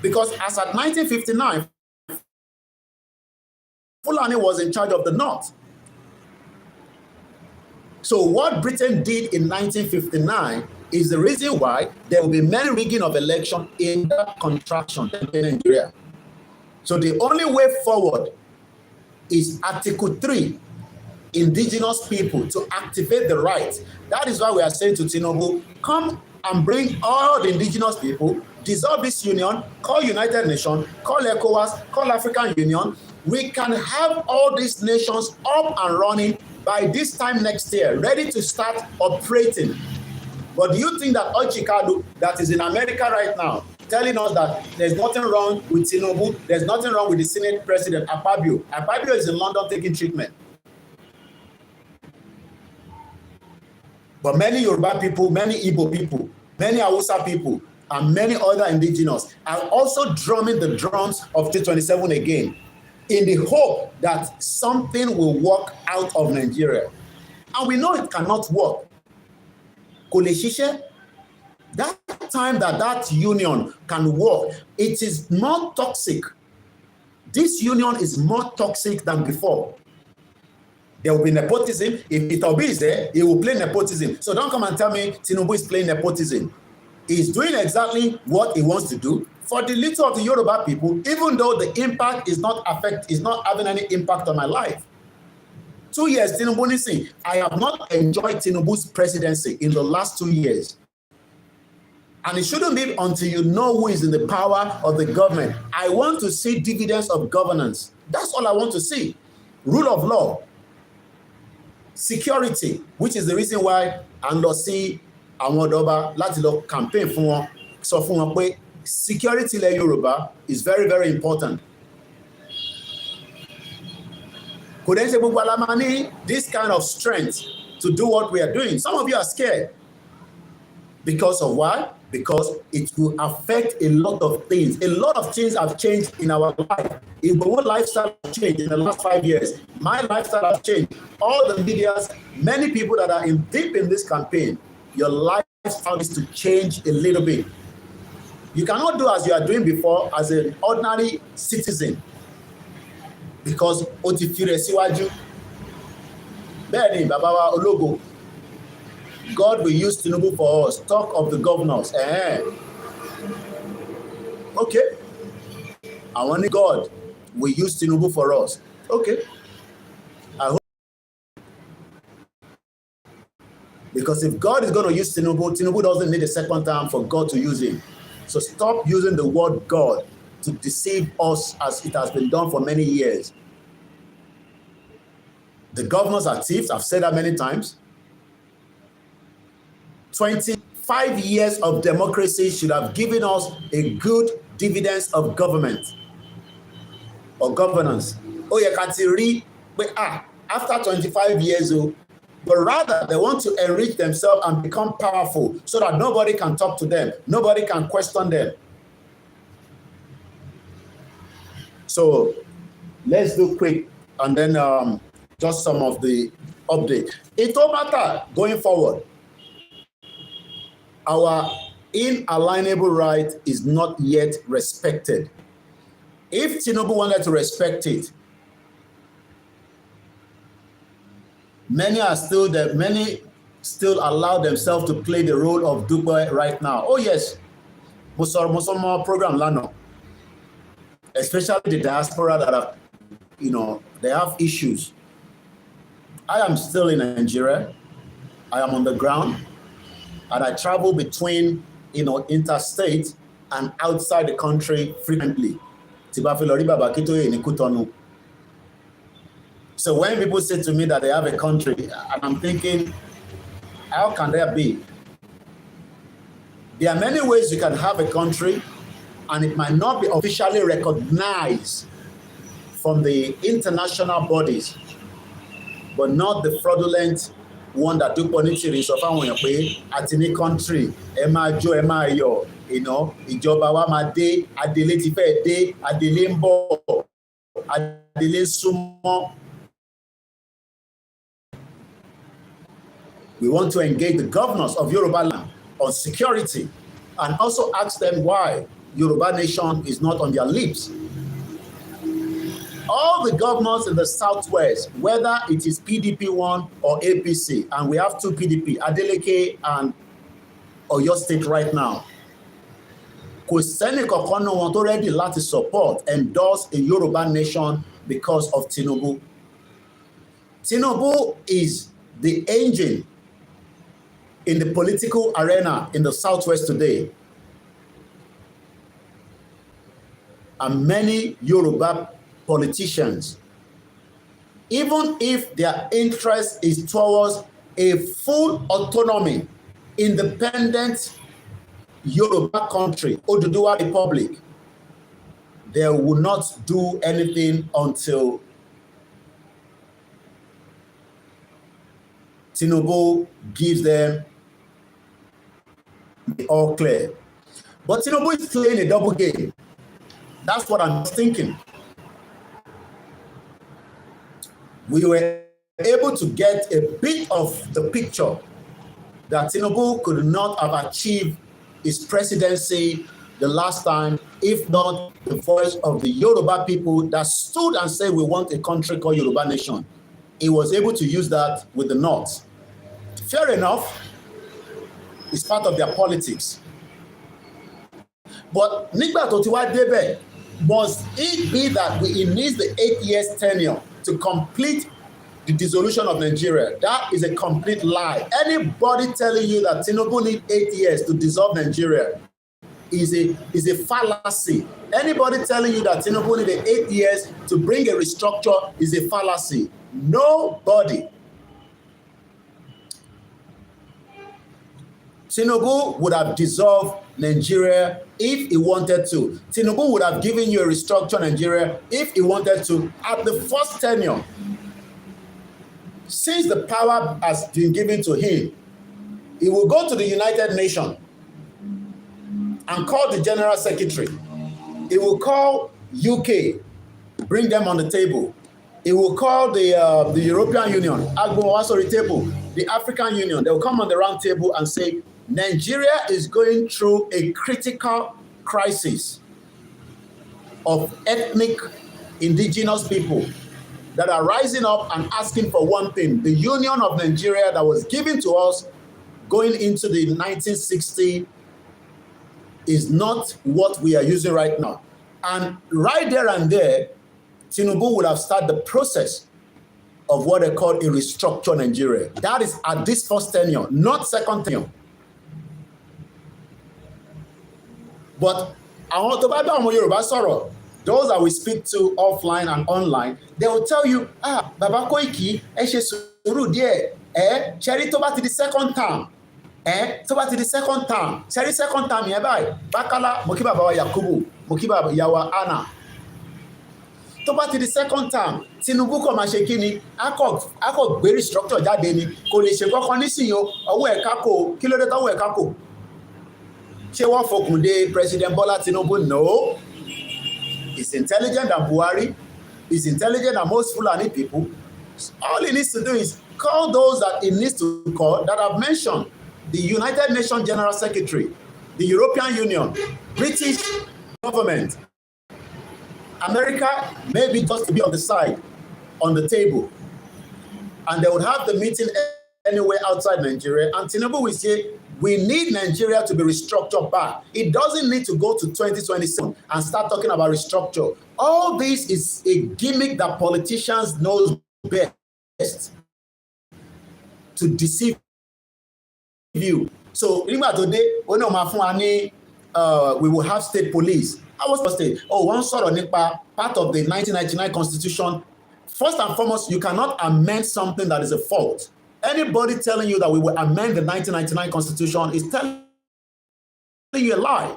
A: because as at 1959, Fulani was in charge of the North. So what Britain did in 1959 is the reason why there will be many rigging of election in that contraction in Nigeria. So the only way forward is Article 3, indigenous people to activate the right. That is why we are saying to Tinubu, come and bring all the indigenous people, dissolve this union, call United Nations, call ECOWAS, call African Union. We can have all these nations up and running by this time next year, ready to start operating. But do you think that Ochikadu, that is in America right now, telling us that there's nothing wrong with Tinubu, there's nothing wrong with the Senate President, Akpabio. Akpabio is in London taking treatment. But many Yoruba people, many Igbo people, many Hausa people, and many other indigenous are also drumming the drums of T27 again in the hope that something will work out of Nigeria. And we know it cannot work. That time that union can work, it is more toxic. This union is more toxic than before. There will be nepotism. If Itobi is there, he will play nepotism. So don't come and tell me Tinubu is playing nepotism. He's doing exactly what he wants to do for the little of the Yoruba people, even though the impact is not having any impact on my life. 2 years, Tinubu Nisi, I have not enjoyed Tinubu's presidency in the last 2 years. And it shouldn't be until you know who is in the power of the government. I want to see dividends of governance. That's all I want to see. Rule of law. Security, which is the reason why I'm not see àwọn ọ̀dọ́ba láti lọ campaign fún wọn, sọ fún wọn pé security ilẹ̀ Yorùbá is very, very important. Kò dẹ̀ ṣe gbogbo alamá ní this kind of strength to do what we are doing. Some of you are scared. Because of why? Because it will affect a lot of things. A lot of things have changed in our life. In our lifestyle has changed in the last 5 years. My lifestyle has changed. All the medias, many people that are deep in this campaign, your lifestyle is to change a little bit. You cannot do as you are doing before as an ordinary citizen. Because ó ti fi rẹ̀ síwájú. Bẹ́ẹ̀ ni bàbá wa ológo. God will use Tinubu for us. Talk of the governors. Okay. I want God will use Tinubu for us. Okay. I hope. Because if God is going to use Tinubu, Tinubu doesn't need a second time for God to use him. So stop using the word God to deceive us as it has been done for many years. The governors are thieves. I've said that many times. 25 years of democracy should have given us a good dividends of government or governance. Oh, you can't read, but after 25 years, but rather they want to enrich themselves and become powerful so that nobody can talk to them, nobody can question them. So let's do quick and then just some of the update. It don't matter going forward. Our inalienable right is not yet respected. If Tinubu wanted to respect it, many still allow themselves to play the role of Dubai right now. Oh yes, Musomo program Lano, especially the diaspora that are, they have issues. I am still in Nigeria. I am on the ground. And I travel between, interstate and outside the country frequently. So when people say to me that they have a country, and I'm thinking, how can there be? There are many ways you can have a country, and it might not be officially recognized from the international bodies, but not the fraudulent one that took Ponichiri so far when you at any country, ìjọba wa máa dé, Adélé ti fẹ́ dé, Adélé ń bọ̀, Adélé súnmọ́. We want to engage the governors of Yoruba land on security and also ask them why Yoruba nation is not on their lips. All the governors in the Southwest, whether it is PDP 1 or APC, and we have two PDP, Adeleke and Oyo State right now, kò sẹ́ni kankan nínú wọn tó ready láti support, endorse a Yoruba nation because of Tinubu. Tinubu is the engine in the political arena in the Southwest today. And many Yoruba politicians, even if their interest is towards a full autonomy, independent Yoruba country, Oduduwa Republic, they will not do anything until Tinubu gives them the all clear. But Tinubu is playing a double game. That's what I'm thinking. We were able to get a bit of the picture that Tinubu could not have achieved his presidency the last time, if not the voice of the Yoruba people that stood and said we want a country called Yoruba Nation. He was able to use that with the North. Fair enough, it's part of their politics. But nígbà tó ti wá débẹ̀, must it be that he needs the 8 years tenure to complete the dissolution of Nigeria? That is a complete lie. Anybody telling you that Tinubu needs 8 years to dissolve Nigeria is a fallacy. Anybody telling you that Tinubu needs 8 years to bring a restructure is a fallacy. Nobody. Tinubu would have dissolved Nigeria if he wanted to. Tinubu would have given you a restructure Nigeria if he wanted to at the first tenure. Since the power has been given to him, he will go to the United Nations and call the General Secretary. He will call UK, bring them on the table. He will call the European Union, table, the African Union. They will come on the round table and say, Nigeria is going through a critical crisis of ethnic indigenous people that are rising up and asking for one thing. The Union of Nigeria that was given to us going into the 1960s is not what we are using right now. And right there and there, Tinubu would have started the process of what they call a restructure Nigeria. That is at this first tenure, not second tenure. But àwọn tó bá bá àwọn Yorùbá sọ̀rọ̀, those that we speak to offline and online, they will tell you, Baba Koiki, ẹ ṣe sùúrù díẹ̀, ṣẹ́rí tó bá ti di second term, tó bá ti di second term, ṣẹ́rí second term yẹn báyìí, Bákálá, mo kí bàbá wa Yakubu, mo kí bàbá ìyá wa Anna. Tó bá ti di second term, Tinubu kò máa ṣe kí ni, a kò gbé restructure jáde ni, kò lè ṣe kọ́kọ́ nísìnyí o, ọwọ́ ẹ̀ kákò, kí ló dé tọ́wọ́ ẹ̀ kákò? Ṣé wọ́n fòkùn dé President Bola Tinubu? No. He's intelligent than Buhari. He's intelligent than most Fulani people. All he needs to do is call those that he needs to call that I've mentioned. The United Nations General Secretary, the European Union, British government, America, maybe just to be on the side, on the table. And they would have the meeting anywhere outside Nigeria. And Tinubu will say, we need Nigeria to be restructured back. It doesn't need to go to 2027 and start talking about restructure. All this is a gimmick that politicians know best to deceive you. So, today, we will have state police. I was state. One sort of part of the 1999 Constitution. First and foremost, you cannot amend something that is a fault. Anybody telling you that we will amend the 1999 Constitution is telling you a lie.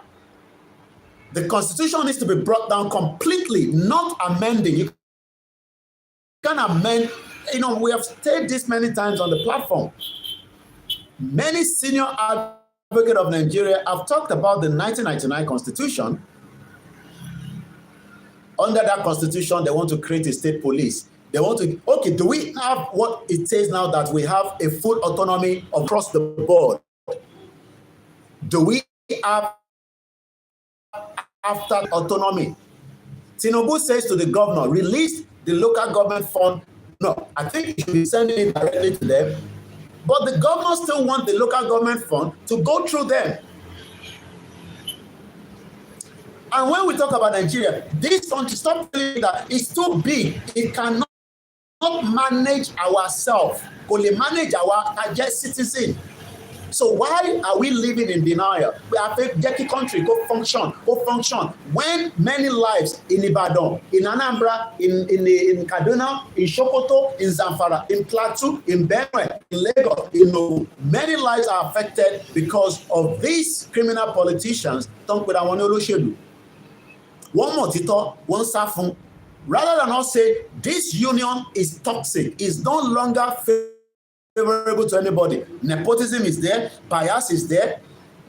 A: The Constitution needs to be brought down completely, not amending. You can amend, we have stated this many times on the platform. Many senior advocates of Nigeria have talked about the 1999 Constitution. Under that Constitution, they want to create a state police. They want to, okay, do we have what it says now that we have a full autonomy across the board? Do we have after autonomy? Tinubu says to the governor, release the local government fund. No, I think he should be sending it directly to them. But the governor still want the local government fund to go through them. And when we talk about Nigeria, this country, stop feeling that it's too big. It cannot manage ourselves. Only manage our citizen. So why are we living in denial? We have a Jackie country go function. When many lives in Ibadan, in Anambra, in Kaduna, in Sokoto, in Zamfara, in Plateau, in Benue, in Lagos, in Ogun, many lives are affected because of these criminal politicians. Don't put one olóṣèlú. One more tito, one safun. Rather than us say this union is toxic, is no longer favorable to anybody. Nepotism is there, bias is there.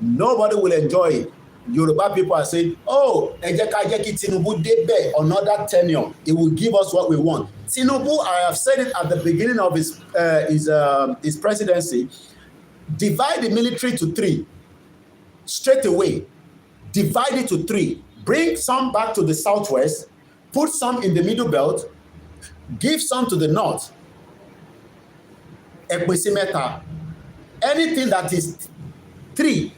A: Nobody will enjoy it. Yoruba people are saying, oh, Tinubu debe another tenure. It will give us what we want. Tinubu, I have said it at the beginning of his presidency, divide the military to 3 straight away. Divide it to 3. Bring some back to the southwest, put some in the middle belt, give some to the north. Anything that is 3,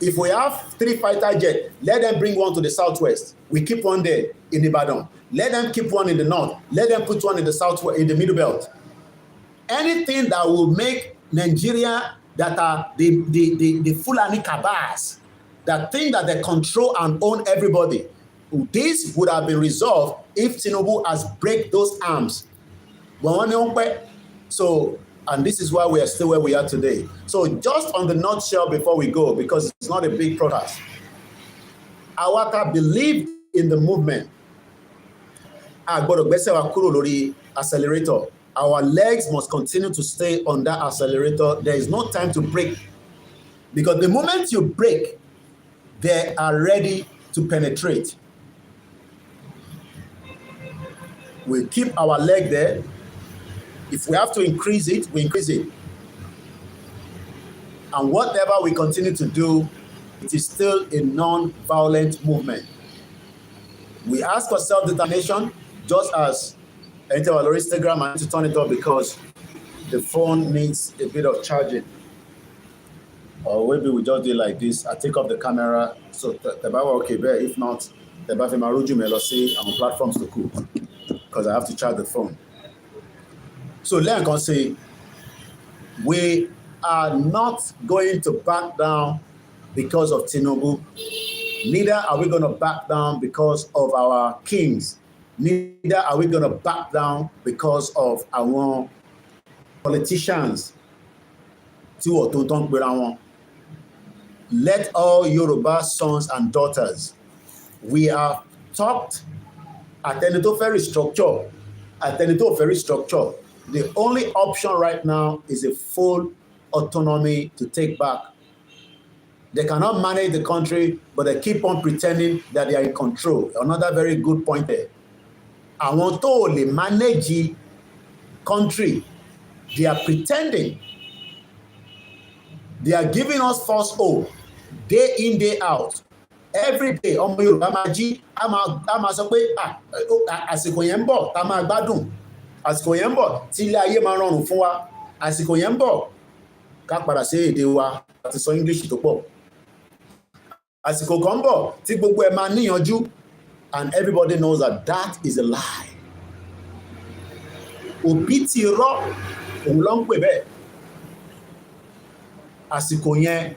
A: if we have 3 fighter jets, let them bring one to the southwest. We keep one there in Ibadan. Let them keep one in the north. Let them put one in the southwest, in the middle belt. Anything that will make Nigeria, that are the Fulani cabals, that think that they control and own everybody. This would have been resolved if Tinubu has break those arms. So, and this is why we are still where we are today. So just on the nutshell before we go, because it's not a big protest, Awaka believed in the movement. Accelerator. Our legs must continue to stay on that accelerator. There is no time to break. Because the moment you break, they are ready to penetrate. We keep our leg there. If we have to increase it, we increase it. And whatever we continue to do, it is still a non-violent movement. We ask for self-determination, just as enter our Instagram. I need to turn it off because the phone needs a bit of charging. Or maybe we just do like this. I take off the camera, so the Bible okay, but if not, the Bible maruju melosi on platforms to cook because I have to charge the phone. So let me say, we are not going to back down because of Tinubu. Neither are we going to back down because of our kings. Neither are we going to back down because of our politicians. Let all Yoruba sons and daughters, we are taught at the very structure. The only option right now is a full autonomy to take back. They cannot manage the country, but they keep on pretending that they are in control. Another very good point there. I want to only manage the country. They are pretending. They are giving us false hope. Day in, day out. Every day, ọmọ Yorùbá máa jí, a máa sọ pé àsìkò yẹn ń bọ̀, tá máa gbádùn. Àsìkò yẹn ń bọ̀, tí ilé ayé máa rọrùn fún wa. Àsìkò yẹn ń bọ̀, ká padà sí èdè wa, láti sọ English tó pọ̀. Àsìkò kan ń bọ̀, tí gbogbo ẹ̀ máa níyanjú, and everybody knows that that is a lie. Òbí ti rọ́, òun ló ń pè bẹ́ẹ̀. Àsìkò yẹn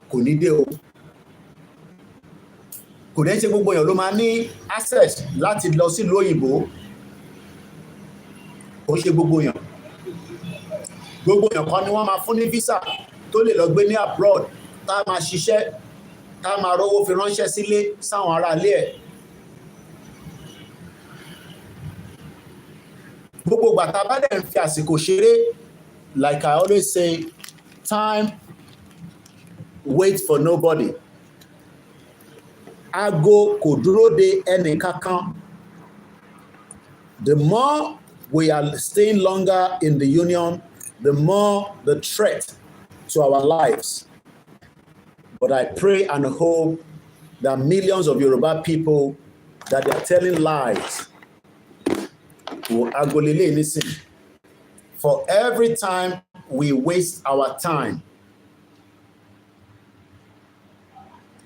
A: kò ní dé o. Kò dẹ́ ṣe gbogbo èèyàn ló máa ní access láti lọ sílùú òyìnbó. Kò ṣe gbogbo èèyàn. Gbogbo èèyàn kan ni wọ́n máa fún ní visa tó lè lọ gbé ní abroad, tá máa ṣiṣẹ́, tá máa rówó fi ránṣẹ́ sílé sáwọn ará ilé ẹ̀. Gbogbo ìgbà tá bá dẹ̀ ń fi àsìkò ṣeré, like I always say, time waits for nobody. Aago kò dúró de ẹnì kankan. The more we are staying longer in the union, the more the threat to our lives. But I pray and hope that millions of Yoruba people that are telling lies will agolile listen. For every time we waste our time.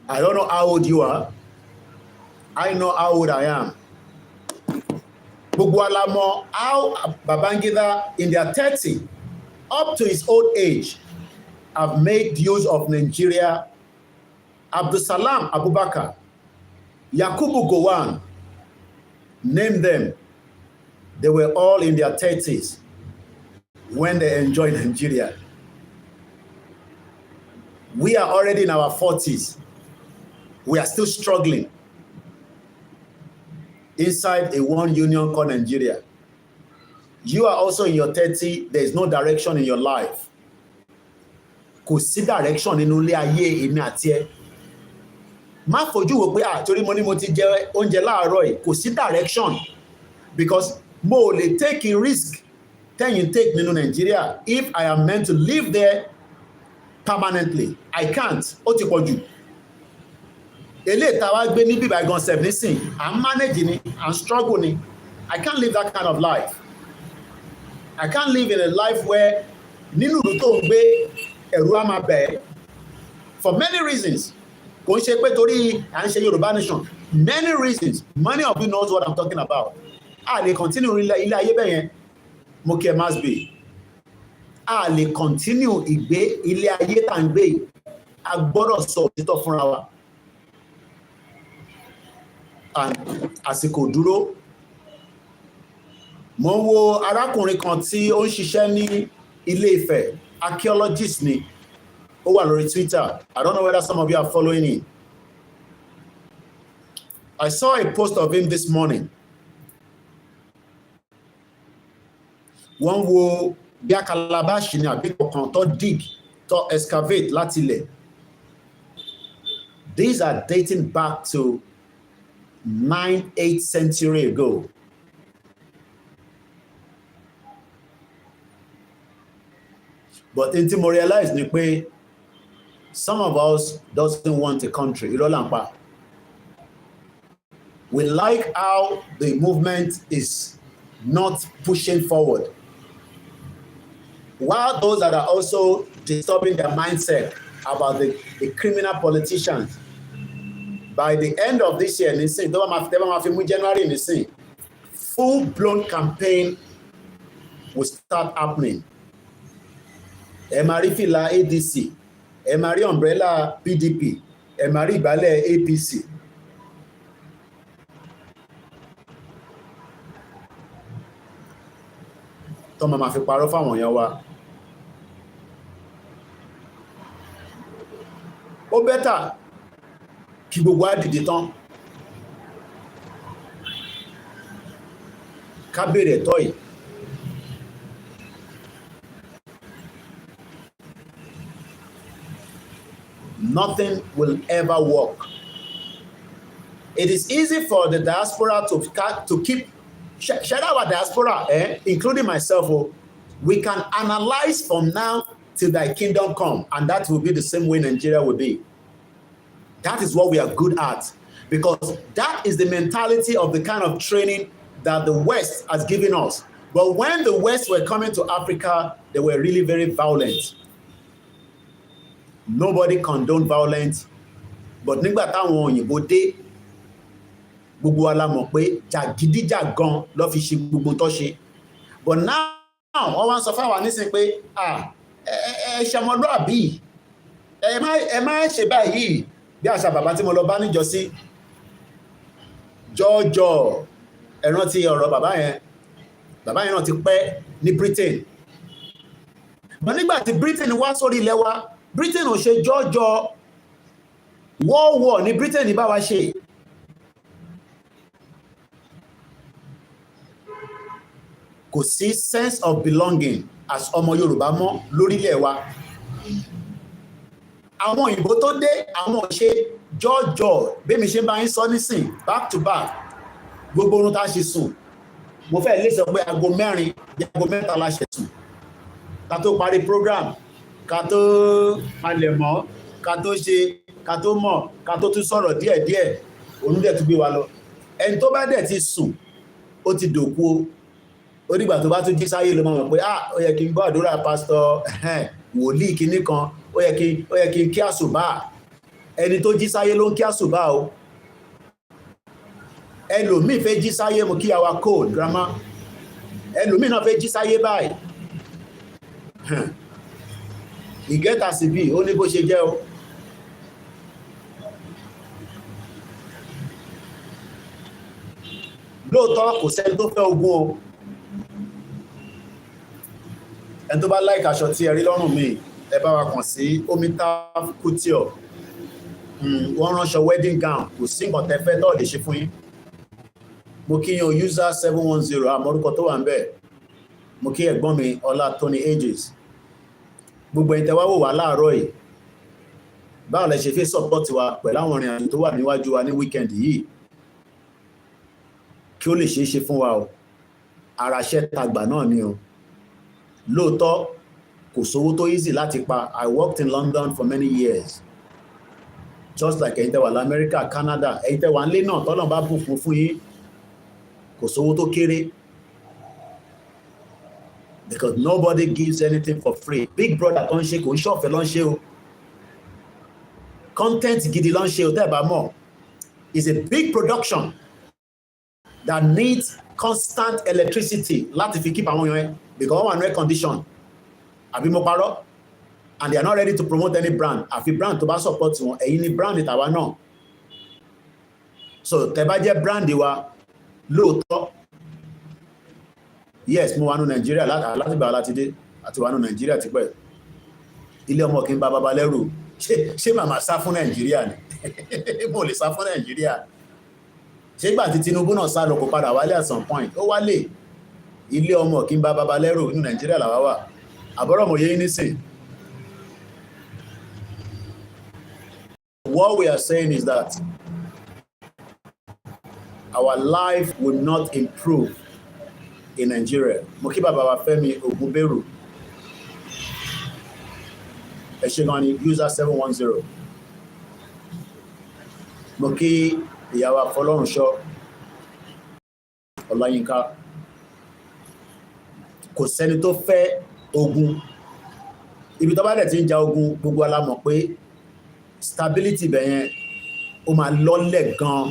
A: I don't know how old you are. I know how old I am. Gbogbo alamo how Babangida in their 30 up to his old age have made use of Nigeria. Abdusalam Abubakar, Yakubu Gowon, name them. They were all in their 30s when they enjoyed Nigeria. We are already in our 40s. We are still struggling inside a one union called Nigeria. You are also in your 30, there is no direction in your life. Kò sí direction nínú ilé ayé èmi àti ẹ. Má fojú wò pé torí mo ní mo ti jẹ oúnjẹ láàárọ̀ yìí, kò sí direction, because mo lè take a risk tẹ́yìn take nínú Nigeria if I am meant to live there permanently. I can't. Ó ti pọ̀ jù. Eléyìí tá wá gbé ní bíbá gan sef nísìn, à ń manage ni, à ń struggle ni. I can't live that kind of life. I can't live in a life where nínú ìlú tó ń gbé ẹ̀rù á máa bẹ̀ ẹ́ for many reasons. Kò ń ṣe pé torí à ń ṣe Yorùbá nation. Many reasons. Many of you knows what I'm talking about. A lè continue ilé ayé bẹ́ẹ̀ yẹn. Mo kí ẹ must be. A lè continue ìgbé ilé ayé tá ń gbé yìí. A gbọ́dọ̀ sọ òtítọ́ fúnra wa. And àsìkò dúró. Mo ń wo arákùnrin kan tí ó ń ṣiṣẹ́ ní Ilé Ifẹ̀, archaeologist ni. Ó wà lórí Twitter. I don't know whether some of you are following him. I saw a post of him this morning. Wọ́n wo bí a calabash ni àbí ọkàn tó dig, tó excavate láti ilẹ̀. These are dating back to 9th-8th century ago. But until mo realize ni pé some of us doesn't want a country. Irolampa. We like how the movement is not pushing forward. While those that are also disturbing their mindset about the criminal politicians, by the end of this year, January, full-blown campaign will start happening. Emari fila ADC, Emari umbrella PDP, Emari ìgbálẹ̀ APC. Tọ́mọ máa fi parọ́ fáwọn èèyàn wa. Ó bẹ́tà kí gbogbo á dìde tán. Ká bèrè ẹ̀tọ́ yìí. Nothing will ever work. It is easy for the diaspora to keep, shout out our diaspora, including myself. We can analyze from now till thy kingdom come, and that will be the same way Nigeria will be. That is what we are good at, because that is the mentality of the kind of training that the West has given us. But when the West were coming to Africa, they were really very violent. Nobody condoned violence, but nígbà táwọn òyìnbó dé, gbogbo wa la mọ̀ pé jàgídíjàgan ló fi ṣe gbogbo tó ṣe. But now wọ́n wá ń sọ fáwa nísìnyí pé ẹ ṣọmọlúàbí, ẹ má ṣe báyìí bí àṣà bàbá tí mo lọ bá níjọ́sí. Jọjọ ẹ rántí ọ̀rọ̀ bàbá yẹn náà ti pẹ́ ní Britain. But nígbà tí Britain wá sórí ilẹ̀ wa, Britain ò ṣe jọjọ war ní Britain bá wa ṣe. Kò sí sense of belonging as ọmọ Yorùbá mọ́ lórílẹ̀ wa. Àwọn òyìnbó tó dé, àwọn ò ṣe jọjọ bẹ́mi ṣe bá yín sọ nísìn back to back. Gbogbo orun tá ṣe sùn. mo fẹ́ lè sọ pé aago 4 aago 3 la ṣe sùn ká tó parí program ká tó palẹ̀mọ́ ká tó ṣe ká tó mọ̀ ká tó tún sọ̀rọ̀ díẹ̀díẹ̀ òun dẹ̀ tún gbé wa lọ ẹni tó bá dẹ̀ ti sùn ó ti dòkú ó dìgbà tó bá tún jí sáyé ló máa mọ̀ pé ó yẹ kí n gbọ́ àdúrà pásítọ̀ wòlíì kinní kan ó yẹ kí n kí àsùbá ẹni tó jí sáyé ló ń kí àsùbá o ẹlòmíì fẹ́ jí sáyé mo kí àwa code grandma ẹlòmíì náà fẹ́ jí sáyé báyìí ìgẹ́ta sí bí ó ní bó ṣe jẹ́ o lóòótọ́ kò sẹ́ni tó fẹ́ ogun o ẹni tó bá láìka aṣọ tí ẹ rí lọ́rùn mi ẹ bá wa kàn sí omita couture wọ́n ránṣọ wedding gown kò sí nǹkan tẹ́ fẹ́ tó lè ṣe fún yín mo kí yan user 710 àmọ́rúkọ tó wà ń bẹ̀ mo kí ẹ̀gbọ́n mi ọlá Tony Ages gbogbo ẹ̀yin tẹ́ wá wò wá láàárọ̀ yìí báwo lẹ ṣe fẹ́ support wa pẹ̀lú àwọn ìrìn àjò tó wà níwájú wa ní weekend yìí kí ó lè ṣeé ṣe fún wa o ara iṣẹ́ tagbà náà ni o lóòótọ́ kò sówó tó easy láti pa I worked in London for many years just like ẹ̀yin tẹ́ wà lamẹ́ríkà Canada ẹ̀yin tẹ́ wà nílé náà tọ́lọ̀ bá bù fún yín kò sówó tó kéré because nobody gives anything for free big brother tó ń ṣe kò ń ṣọ̀fẹ́ ló ń ṣe o content gidi ló ń ṣe o tẹ́ ẹ bá mọ̀ is a big production that needs constant electricity láti fi keep àwọn èèyàn because wọ́n wà ní air condition àbí mo parọ́ and they are not ready to promote any brand àfi brand tó bá support wọn ẹ̀yin ni brand tàwa náà so tẹ́ bá jẹ́ brand wa lóòótọ́ yes mo wà ní Nàìjíríà láti bá láti dé àti wà ní Nàìjíríà ti pẹ́ ilé ọmọ kí n bá bàbá lẹ́rù ṣé màmá sá fún Nàìjíríà ni mo lè sá fún Nàìjíríà ṣé gbà tí Tinubu náà sá lọ kó padà wálé at some point ó wálé ilé ọmọ kí n bá bàbá lẹ́rù ní Nàìjíríà làwa wà àbọ̀rọ̀ mo yé nísìn. What we are saying is that our life will not improve in Nigeria. Mo kí bàbá wa Fẹ́mi Ògúnbérù ẹ ṣé gan ni user 710 mo kí ìyàwó Afọlọ́runṣọ́ Ọláyínká kò sẹ́ni tó fẹ́ ogun ibi tó bá dẹ̀ ti ń ja ogun gbogbo ala mọ̀ pé stability bẹ̀yẹn ó máa lọ́lẹ̀ gan.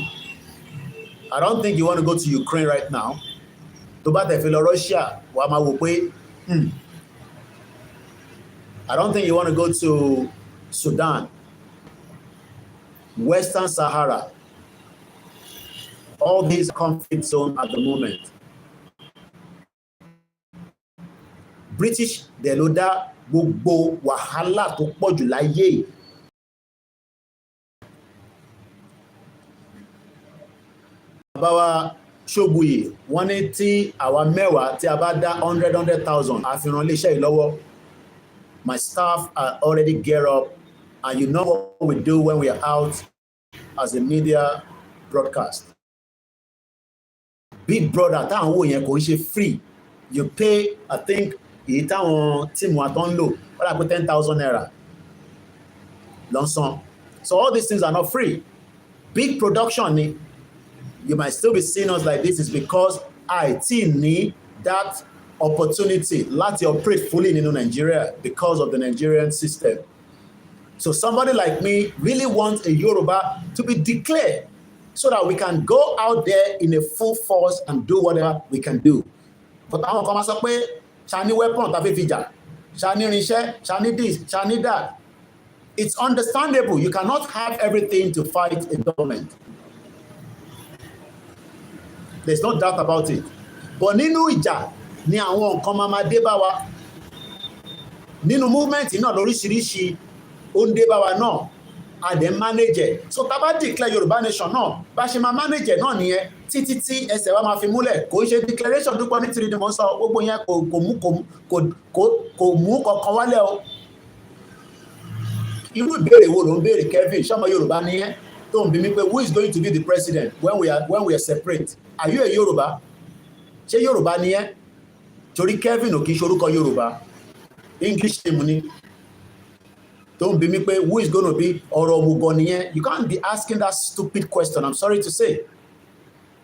A: I don't think you want to go to Ukraine right now tó bá tẹ̀ fi lọ Russia wàá máa wò pé I don't think you want to go to Sudan, Western Sahara, all these conflict zones at the moment. British dẹ̀ ló dá gbogbo wàhálà tó pọ̀ jù láyé. Bàbá wa Ṣóguyè wọ́n ní tí àwa mẹ́wàá tí a bá dá 100,000 àfihàn iléeṣẹ́ ìlọ́wọ́. My staff are already geared up, and you know what we do when we are out as a media broadcast. Big brother, táwọn owó yẹn kò ń ṣe free. You pay, I think, èyí táwọn tíìmù àtọ́ ń lò, wọ́n dà pé 10,000 naira lọ́sàn. So all these things are not free. Big production ni. You might still be seeing us like this is because IT need that opportunity láti operate fully in Nigeria because of the Nigerian system. So somebody like me really wants a Yoruba to be declared so that we can go out there in a full force and do whatever we can do. But àwọn kan máa sọ pé ṣá ní weapon tàbí fìjà, ṣá ní irinṣẹ́, ṣá ní this, ṣá ní that. It's understandable. You cannot have everything to fight a government. There's no doubt about it. But nínú ìjà ni àwọn nǹkan máa dé bá wa. Nínú movement náà lóríṣiríṣi ó ń dé bá wa náà. A dẹ̀ manage. So tá bá declare Yorùbá nation náà, bá ṣe máa manage náà nìyẹn títí tí ẹsẹ̀ wa máa fi múlẹ̀. Kò ṣe declaration dúpọ̀ ní tìrì ni mo ń sọ gbogbo yẹn kò mú kankan wálẹ̀ o. Irú ìbéèrè wo ló ń béèrè Kevin ṣọmọ Yorùbá nìyẹn tó ń bi mí pé who is going to be the president when we are separate? Are you a Yoruba? ṣé Yorùbá ni ẹ́? Torí Kevin ò kì í ṣorúkọ Yorùbá, English name ni. Don't be me pé who is going to be ọ̀rọ̀ òmùgọ̀ nìyẹn. You can't be asking that stupid question, I'm sorry to say.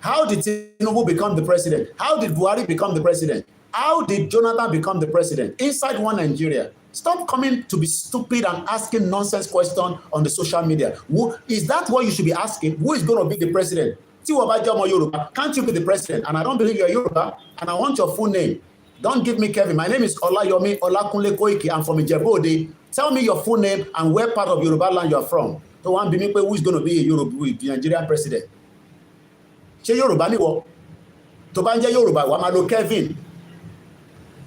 A: How did Tinubu become the president? How did Buhari become the president? How did Jonathan become the president? Inside one Nigeria. Stop coming to be stupid and asking nonsense questions on the social media. Is that what you should be asking? Who is going to be the president? Can't you be the president? And I don't believe you're Yoruba, and I want your full name. Don't give me Kevin. My name is OLAYOMI OLAKUNLE KOIKI. I'm from Ijebu-Ode. Tell me your full name and where part of Yoruba land you're from. So one be me who is going to be a Yoruba, the Nigerian president. Ṣé Yoruba ni wọ? Tó bá ń jẹ́ Yoruba, wà máa lo Kevin.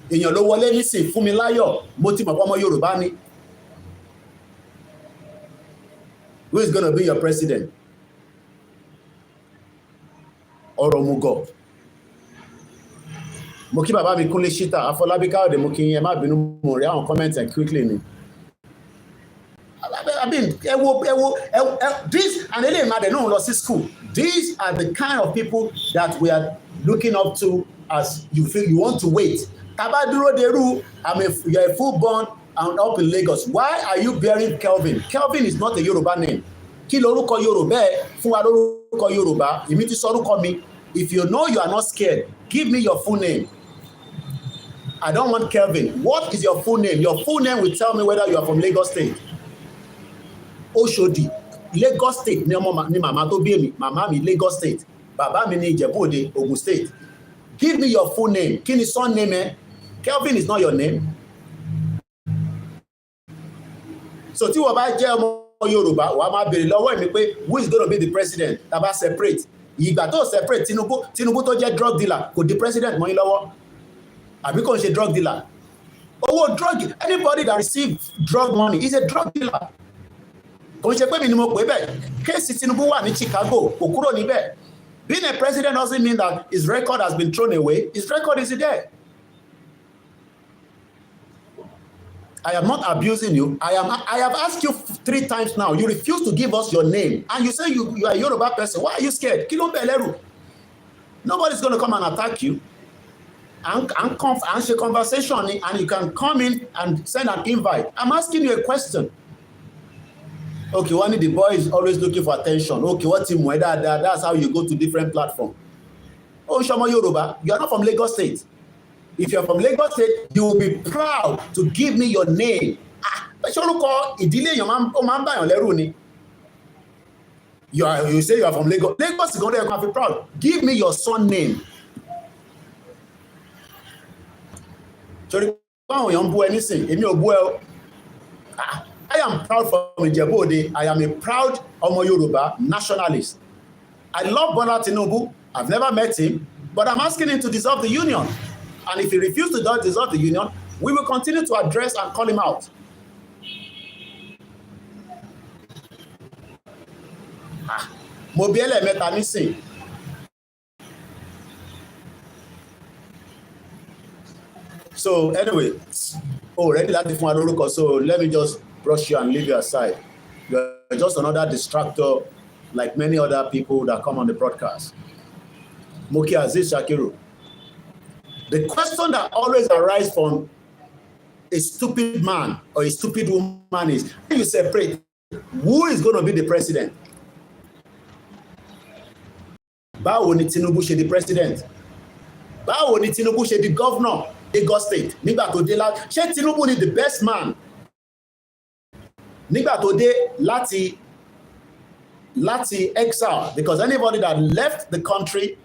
A: Èèyàn ló wọlé nísìn fún mi láyọ̀, mo ti mọ̀ pé ọmọ Yorùbá ni. Who is going to be your president? Ọ̀rọ̀ òmùgọ̀. Mo kí bàbá mi Kúnlé Ṣítà, Afọlábí Káyọ̀dé, mo kí yín, ẹ má bínú, mo rí àwọn comment and quickly ni. I mean, this and they don't lọ sí school. These are the kind of people that we are looking up to as you feel you want to wait. Tabaduro Deru, you're a full born and up in Lagos. Why are you bearing Kelvin? Kelvin is not a Yoruba name. Kí lorúkọ Yorùbá fún wa lórúkọ Yorùbá. Èmi ti sọrúkọ mi. If you know you are not scared, give me your full name. I don't want Kelvin. What is your full name? Your full name will tell me whether you are from Lagos State. Oshodi, Lagos State ni màmá tó bí èmi, màmá mi Lagos State, bàbá mi ní Ìjẹ̀bú-Òde, Ogun State. Give me your full name. Kí ni surname ẹ? Kelvin is not your name. So tí wọ́n bá jẹ́ ọmọ Yorùbá, wàá máa béèrè lọ́wọ́ mi pé who is going to be the president? Tá bá separate. Ìgbà tó separate Tinubu tó jẹ́ drug dealer kò di president mọ́ yín lọ́wọ́. Àbí kò ń ṣe drug dealer. Owó drug, anybody that receive drug money is a drug dealer. Kò ń ṣe pé mi ni mo pè bẹ́ẹ̀. Kéèsì Tinubu wà ní Chicago, kò kúrò níbẹ̀. Being a president doesn't mean that his record has been thrown away. His record is there. I am not abusing you. I have asked you 3 times now. You refuse to give us your name. And you say you are a Yoruba person. Why are you scared? Kí ló ń bẹ̀ lẹ́rù? Nobody's going to come and attack you. And share conversation, and you can come in and send an invite. I'm asking you a question. Okay, one of the boy is always looking for attention. Okay, what's him? That's how you go to different platforms. Oh, Shamo Yoruba, you are not from Lagos State. If you are from Lagos State, you will be proud to give me your name. You say you are from Lagos. Lagos is going to be proud. Give me your son name. I am proud from Ijebu-Ode. I am a proud Omo Yoruba nationalist. I love Bola Tinubu. I've never met him, but I'm asking him to dissolve the union. And if he refuses to dissolve the union, we will continue to address and call him out. Mobiele meta nisin. So anyway, already láti fún wa lórúkọ, so let me just brush you and leave you aside. You're just another distractor like many other people that come on the broadcast. Moki Aziz Shakiru. The question that always arises from a stupid man or a stupid woman is, when you separate, who is going to be the president? Báwo ni Tinubu ṣe di president? Báwo ni Tinubu ṣe di governor Lagos State? Nígbà tó dé ṣé Tinubu ni the best man? Nígbà tó dé láti exile, because anybody that left the country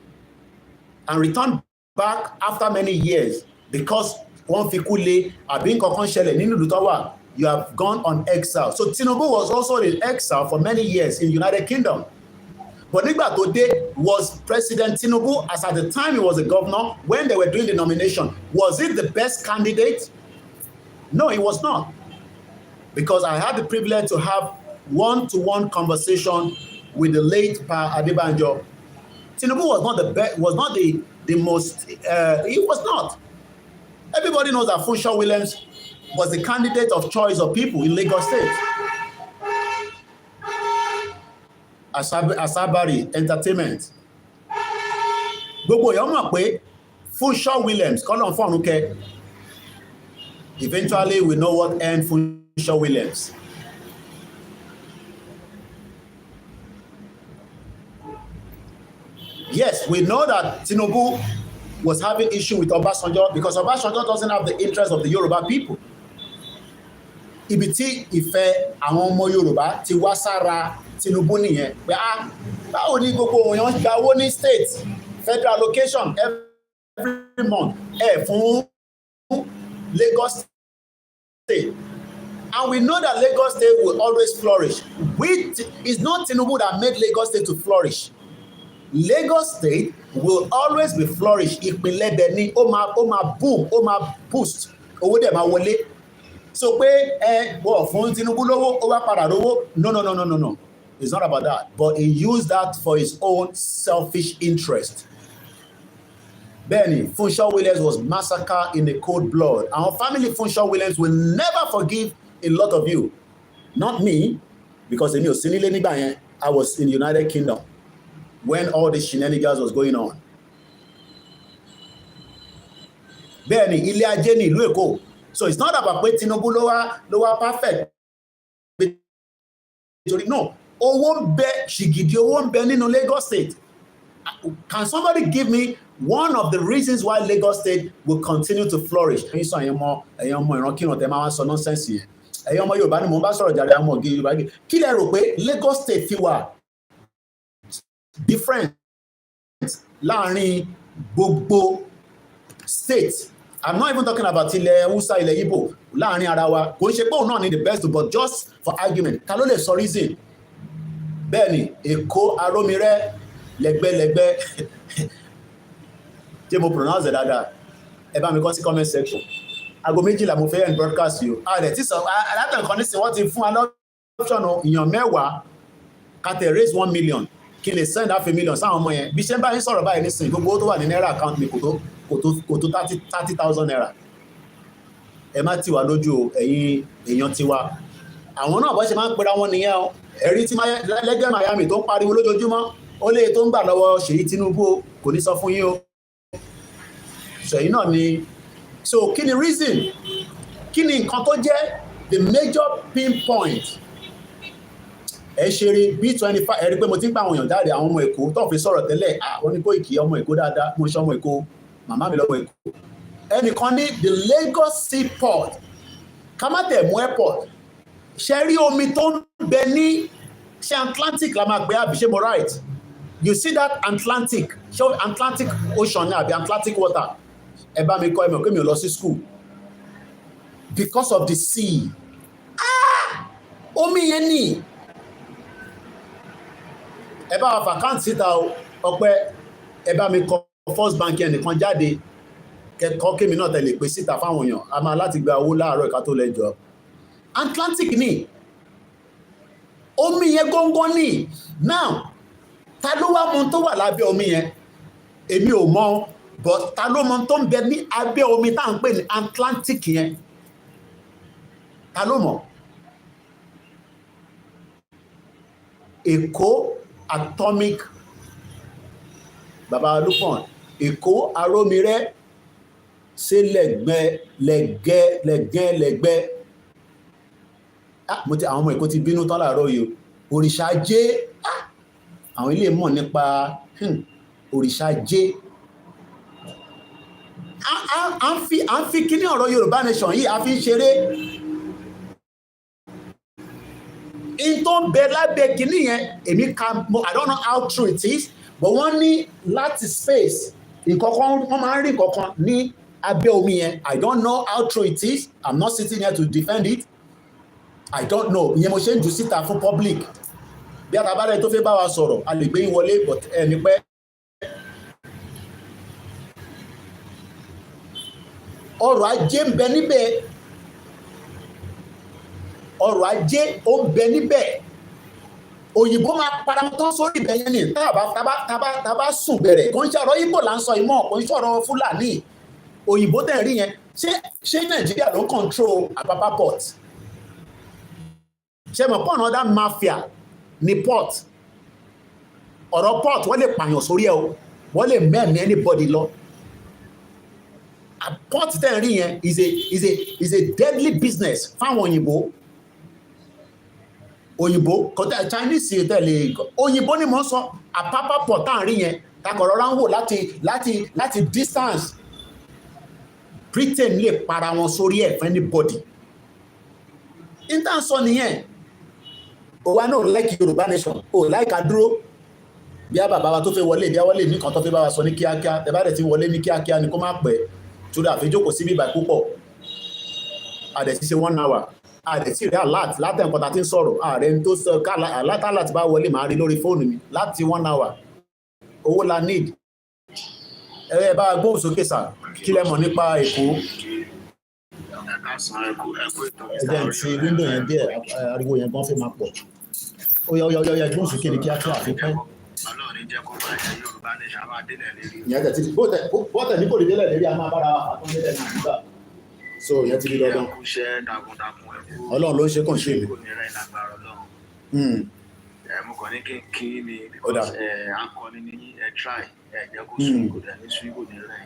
A: and returned back after many years because wọ́n fi kú lé àbí nǹkan ṣẹlẹ̀ nínú ìlú tó wà, you have gone on exile. So Tinubu was also in exile for many years in United Kingdom. But nígbà tó dé, was President Tinubu, as at the time he was a governor, when they were doing the nomination, was it the best candidate? No, he was not. Because I had the privilege to have one-to-one conversation with the late Pa Adebanjo. Tinubu was not the best, was not the most, he was not. Everybody knows that Funshaw Williams was the candidate of choice of people in Lagos State. Asabari Entertainment. Gbogbo èèyàn mọ̀ pé Funsho Williams, call on phone, okay? Eventually, we know what earned Funsho Williams. Yes, we know that Tinubu was having issue with Obasanjo because Obasanjo doesn't have the interest of the Yoruba people. Ibi tí ìfẹ́ àwọn ọmọ Yorùbá ti wá sára Tinubu nìyẹn pé báwo ni gbogbo èèyàn gba owó ní state federal allocation every month fún Lagos State, and we know that Lagos State will always flourish. It's not Tinubu that made Lagos State to flourish. Lagos State will always be flourish. Ìpínlẹ̀ bẹ̀ ni ó máa boom, ó máa boost, owó dẹ̀ máa wọlé. So pé wọ́n fún Tinubu lówó ó wá padà lówó. No. It's not about that. But he used that for his own selfish interest. Benny, Funsho Williams was massacred in the cold blood. Our family Funsho Williams will never forgive a lot of you. Not me, because I was in the United Kingdom when all the shenanigans was going on. Benny, ilé ajé ni ìlú Èkó. So it's not about pé Tinubu ló wá perfect. No, owó ń bẹ, ṣìgìdì owó ń bẹ nínú Lagos State. Can somebody give me one of the reasons why Lagos State will continue to flourish? Ẹ̀yin sọ ẹ̀yin ọmọ ìrankíran tẹ́ máa wá sọ nonsense yẹn. Ẹ̀yin ọmọ Yorùbá ni mo bá sọ̀rọ̀ jàre àwọn ọ̀gá Yorùbá yìí. Kí lẹ rò pé Lagos State fi wà different láàrin gbogbo state? I'm not even talking about ilẹ̀ Hausa, ilẹ̀ Igbo, láàrin ara wa. Kò ń ṣe pé òun náà ni the best, but just for argument. Ta ló lè sọ reason? Bẹ́ẹ̀ni, Èkó Arómiré lẹ́gbẹ́lẹ́gbẹ́. Jẹ́ mo pronounce it dáadáa. Ẹ bá mi kọ sí comment section. Aago 12 mo fẹ́ end broadcast yìí. Ààrẹ tí sọ alátàn kan nísìnyí wọ́n ti fún alọ́pṣọ̀n èèyàn 10 ká tẹ̀ raise 1 million kí lè send half a million sáwọn ọmọ yẹn. Bí ṣe ń bá yín sọ̀rọ̀ báyìí nísìnyí gbogbo owó tó wà ní náírà account mi kò tó 30,000 naira. Ẹ má tì wá lójú ẹ̀yin èèyàn tiwa. Àwọn náà bọ́ ṣe máa ń pera wọn nìyẹn o. Ẹ̀rí tí lẹ́gbẹ́ Miami tó ń pariwo lójoojúmọ́ ó lè tó ń gbà lọ́wọ́ Ṣèyí Tinubu kò ní sọ fún yín o. Ṣèyí náà ni. So kí ni reason? Kí ni nǹkan tó jẹ́ the major pinpoint? Ẹ ṣe rí B25 ẹ rí pé mo ti ń pa àwọn èèyàn jáde àwọn ọmọ Èkó tó fi sọ̀rọ̀ tẹ́lẹ̀ wọ́n ní Koiki ọmọ Èkó dáadáa mo ṣe ọmọ Èkó màmá mi lọ́mọ Èkó. Ẹnìkan ní the Lagos Seaport ká má tẹ̀ mú airport ṣe rí omi tó ń bẹ ní ṣe Atlantic la máa gbé àbí ṣe mo right? You see that Atlantic Ocean ní àbí Atlantic water. Ẹ bá mi kọ́ ẹ̀mọ̀ pé mi ò lọ sí school because of the sea. Omi yẹn ni ẹ bá wa fàkáǹtì síta ọpẹ́ ẹ bá mi kọ First Bank ẹnìkan jáde kẹ́kọ̀ọ́ kémi náà tẹ̀lé pé síta fáwọn èèyàn a máa láti gba owó láàárọ̀ ìka tó lẹ́jọ́. Atlantic ni omi yẹn góńgó ni. Now ta ló wá mọ tó wà lábẹ́ omi yẹn? Èmi ò mọ̀, but ta ló mọ tó ń bẹ ní abẹ́ omi tá à ń pè ní Atlantic yẹn? Ta ló mọ̀? Èkó atomic baba Lupon, Èkó Arómiré ṣe lẹ́gbẹ́. Mo ti àwọn ọmọ Èkó ti bínú tán láàárọ̀ yìí. Òrìṣà Ajé àwọn ilé mọ̀ nípa òrìṣà Ajé. À ń fi kíní ọ̀rọ̀ Yorùbá nation yìí a fi ń ṣeré. In tó ń bẹ lábẹ́ kíní yẹn èmi I don't know how true it is, but wọ́n ní láti space nǹkankan wọ́n máa ń rí nǹkankan ní abẹ́ omi yẹn. I don't know how true it is. I'm not sitting here to defend it. I don't know. Ìyẹn mo ṣe ń jù síta fún public. Bí àtàbárẹ̀ tó fẹ́ bá wa sọ̀rọ̀ a lè gbé yín wọlé, but ẹni pẹ́. Ọrọ̀ ajé ń bẹ níbẹ̀. Ọrọ̀ ajé ó ń bẹ níbẹ̀. Òyìnbó máa paramọ́tọ́ sórí ibẹ̀ yẹn ni tábà sùn bẹ̀rẹ̀. Kò ń ṣe ọ̀rọ̀ Ìgbò là ń sọ ìmọ̀, kò ń ṣe ọ̀rọ̀ Fúlàní. Òyìnbó tẹ̀ rí yẹn. Ṣé Nàìjíríà ló ń control Apapa port? Ṣé mọ̀ pọ̀ náà dá mafia ní port? Ọ̀rọ̀ port wọ́n lè pààyàn sórí ẹ̀ o, wọ́n lè mẹ́ẹ̀mí anybody lọ. port tẹ̀ rí yẹn is a deadly business fáwọn òyìnbó kọ́tà Chinese yẹn tẹ̀lé òyìnbó ni mo sọ Apapa port tá à ń rí yẹn takọ̀rọ̀ ra ń wò láti distance Britain lè para wọn sórí ẹ̀ fún anybody intan sọ nìyẹn ó wá náà like Yorùbá nation ó like adúró bí a bàbá wa tó fẹ́ wọlé bí a wọlé nìkan tó fẹ́ bá wa sọ ní kíákíá tẹ bá dẹ̀ ti wọlé ní kíákíá ni kó má pẹ́ tó dà fi jókòó sí bíbá púpọ̀ àdẹ̀ ti ṣe 1 hour àdẹ̀ tí rí alert látẹ̀ nǹkan tá ti ń sọ̀rọ̀ ààrẹ tó sọ ká alert bá wọlé máa rí lórí fóònù mi láti 1 hour owó la need ẹ bá gbóhùn sókè sà kí lẹ mọ̀ nípa Èkó ẹ̀jẹ̀ ti wíńdò yẹn díẹ̀ ariwo yẹn gan fẹ́ máa pọ̀ ó yá gbóhùn sókè ní kíákíá àfikún ìyẹn tẹ̀ tí bọ́tẹ̀ ní kò lè délẹ̀ lérí a máa bára àtúndélẹ̀ náà nígbà so ìyẹn ti rí dandan Ọlọ́run ló ń ṣe kàn ṣe mi
B: mo kàn ní kí ni because akọni ní ẹ try ẹ jẹ́ kó sùn kò dẹ̀ ní sùn kò ní rẹ̀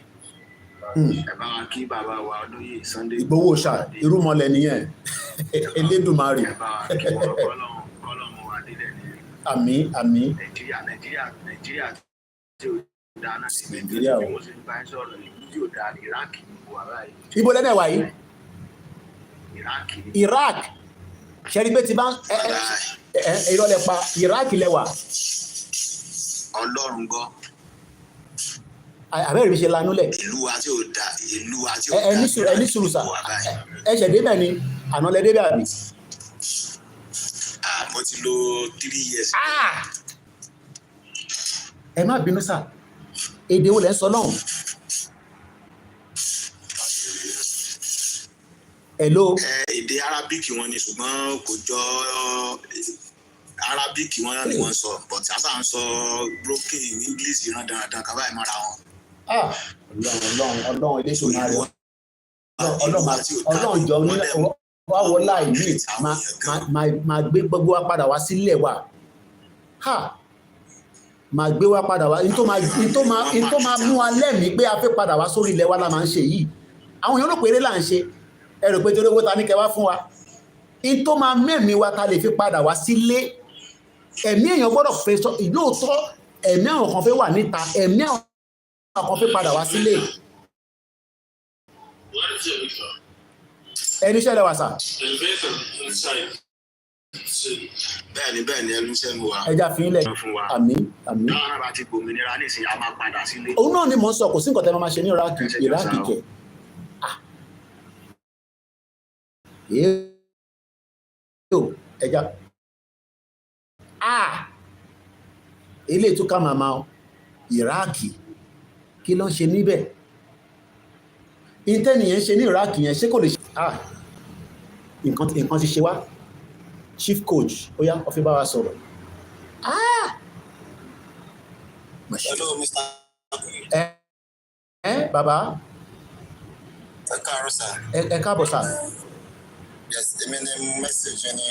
B: ẹ bá wa kí bàbá wa olóyè Sunday
A: Ìgbòho ṣá irúmọlẹ̀ nìyẹn Elédùmarè
B: ẹ bá wa kí wọn kọ́lọ́mù wa délẹ̀ ní
A: àmín
B: Nàìjíríà tí ó dáná sí
A: Nàìjíríà
B: bí mo ṣe ń bá ẹ sọ̀rọ̀ ìlú tí ó dá Iraq wà báyìí.
A: Ibo lẹ́nẹ̀ wáyé Iraq ṣẹ́rí pé ti bá ìrọ̀lẹ́ pa Iraq lẹ́wà
B: Ọlọ́run gbọ́
A: àbẹ́rẹ́ mi ṣe lanúlẹ̀
B: ìlú wa tí ó dá
A: ẹni sùúrù sà ẹ̀ṣẹ̀ débẹ̀ ni àná lẹ débẹ̀ àbí.
B: Mo ti lò 3 years.
A: Ẹ má bínú sà èdè wo lẹ ń sọ lọ́hùn. Hello.
B: Èdè Arabic wọn ni ṣùgbọ́n kò jọ Arabic wọn ni wọ́n sọ but a sáà ń sọ broken English ìran dáadáa kaba ìmọ̀ra wọn.
A: Ọlọ́run ilé tó máa rí Ọlọ́run jọ ní wá wọlá ìlú máa gbé gbogbo wa padà wá sílẹ̀ wa máa gbé wa padà wá ní tó máa mú wa lẹ́mìí pé a fẹ́ padà wá sórí ilẹ̀ wa la máa ń ṣe yìí àwọn èèyàn ló péré là ń ṣe ẹ rò pé torí owó ta ní kẹwàá fún wa ní tó máa mẹ́mìí wa ta lè fi padà wá sílé ẹ̀mí èèyàn gbọ́dọ̀ fẹ́ sọ ìlóòótọ́ ẹ̀mí àwọn kan fẹ́ wà níta ẹ̀mí àwọn kan fẹ́ padà wá sílé ẹni iṣẹ́ lẹ́wà sà.
B: bẹ́ẹ̀ni ẹnu iṣẹ́ mi wà.
A: ẹja fi ń lẹ̀ àmín.
B: náà bá ti gbòmìnira nísìnyí a máa padà sílé.
A: òun náà ni mò ń sọ kò sí nǹkan tẹ́ máa ṣe ní Iraki kẹ̀. ẹja ilé ìtúkà màmá Iraki kí ló ń ṣe níbẹ̀ ìtẹ́nìyàn ṣe ní Iraki yẹn ṣé kò lè ṣe nǹkan ti ṣe wá chief coach ó yá ó fi bá wa sọ̀rọ̀.
B: Hello, Mr.
A: Bàbá.
B: Ẹ káàárọ̀ sà.
A: Ẹ káàbọ̀ sà.
B: Yes, èmi ni message ní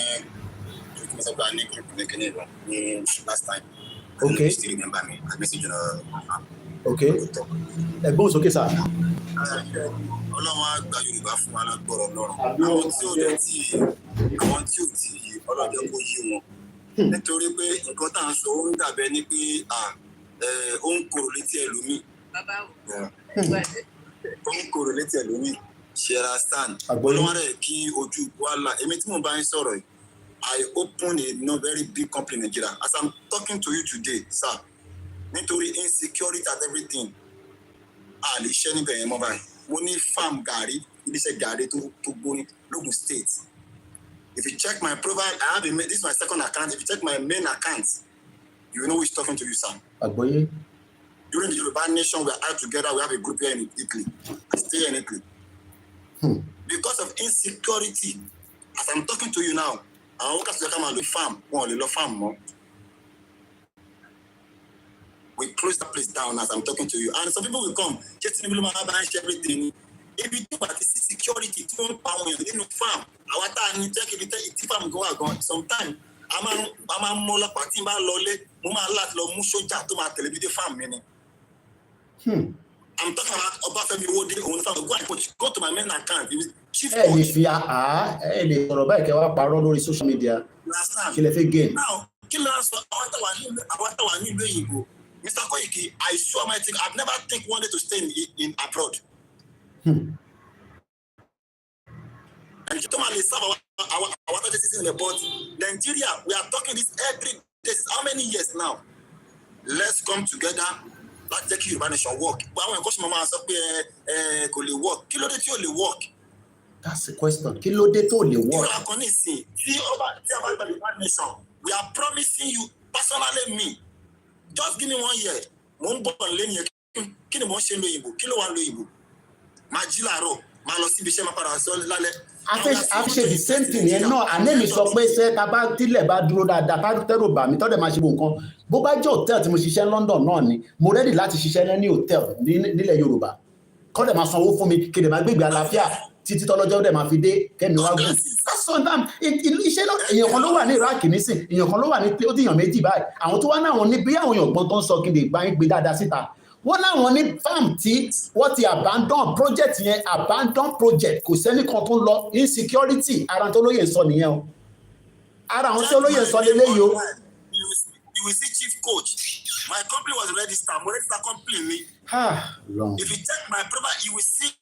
B: ìgbésọ̀gbà ní group ní kíní ìlú ní last time.
A: Okay.
B: You still remember me? I message you.
A: Okay. Ẹ̀gbọ́n sókè sà.
B: Ọlọ́run á gba Yorùbá fún wa lágbọ̀rọ̀ lọ́rùn. Àwọn tí ò tí ọlọ́jọ́ kó yí wọn. Nítorí pé nǹkan tá à ń sọ ó ń dàbẹ́ ní pé ó ń kòrò létí ẹlòmíì. Ó ń kòrò létí ẹlòmíì. Ṣera stand. Ọlọ́run rẹ̀ kí ojú wàhálà. Èmi tí mo bá ń sọ̀rọ̀ yìí, I open a very big company in Nigeria. As I'm talking to you today, sir, nítorí insecurity and everything, lè ṣẹ́ níbẹ̀ yẹn mọ́ báyìí. Mo ní farm gàrí, iléeṣẹ́ gàrí tó gbóni Lagos State. If you check my profile, this is my second account. If you check my main account, you know who is talking to you, sir.
A: Agboye.
B: During the Yoruba nation, we are out together. We have a group here in Italy. I stay in Italy. Because of insecurity, as I'm talking to you now, àwọn workers dey come and do farm, wọn ò lè lọ farm mọ́. We close that place down as I'm talking to you. And some people will come, just in the middle of my everything. If you do about the security, tí wọ́n pa àwọn èèyàn nínú farm, àwọn tá a ní jẹ́ kí ibi tí farm gan wà gan, sometimes a máa ń mú ọlọ́pàá tí n bá lọlé, mo máa láti lọ mú sójà tó máa tẹ̀lé bí dé farm mi ni. I'm talking about Obafemi Owode. Go to my main account. He was chief coach.
A: Social media.
B: Now, Mr. Koiki, I saw my thing. I've never think wanted to stay in abroad. And you told me our this in the board. Nigeria, we are talking this every day. How many years now? Let's come together. Let's take Yoruba Nation work. But when coach mama say could work, kí ló dé tí ó lè work?
A: That's the question. Kí ló dé tó lè work?
B: We are promising you personally me. Just give me 1 year. Mo ń bọ̀ lẹ́yìn kí ni mo ṣe lóyìnbó? Kí ló wà lóyìnbó? Máa jí láàárọ̀, máa lọ síbi iṣẹ́ máa padà sọ lálẹ́.
A: I feel the same thing yẹn náà. Ànẹ́mi sọ pé ṣé tá bá tílẹ̀ bá dúró dáadáa ká tẹ́rù bà mí tọ́dẹ̀ máa ṣe gbogbo nǹkan. Bó bá jẹ́ hòtẹ́ẹ̀lì tí mo ṣiṣẹ́ London náà ni mo ready láti ṣiṣẹ́ ní hòtẹ́ẹ̀lì nílẹ̀ Yorùbá. Kọ́dẹ̀ máa sanwó fún mi kéde máa gbégbé àlàáfíà títí tọ́lọ́jọ́ dẹ̀ máa fi dé kẹ́mi wá gùn. Iṣẹ́ náà èèyàn kan ló wà ní Iraq nísìn, èèyàn kan ló wà ní ó ti yàn méjì báyìí. Àwọn tó wá náà wọn ní bí àwọn èèyàn gbọ́n tó ń sọ kí lè gbé dáadáa síta. Wọ́n láwọn ní farm tí wọ́n ti abandon project yẹn abandon project kò sẹ́ni kan tó ń lọ insecurity ara tó lóye sọ nìyẹn o. Ara àwọn tí olóye sọ lélẹ́yìí o.
B: You will see chief coach. My company was registered. I'm registered company.
A: Long.
B: If you check my profile, you will see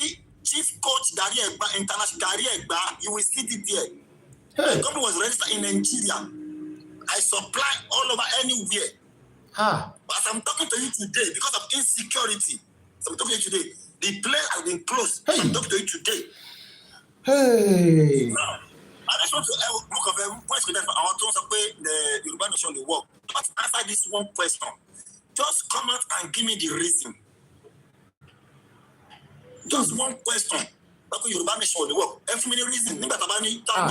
B: chief coach Gary Egba, international Gary Egba. You will see it there. My company was registered in Nigeria. I supply all over anywhere. But as I'm talking to you today, because of insecurity, so I'm talking to you today, the place has been closed. So I'm talking to you today. Now, I just want to look at the question that I want to say the Yoruba Nation will work. But answer this one question. Just come out and give me the reason. Just one question. Yoruba Nation will work. Every minute reason.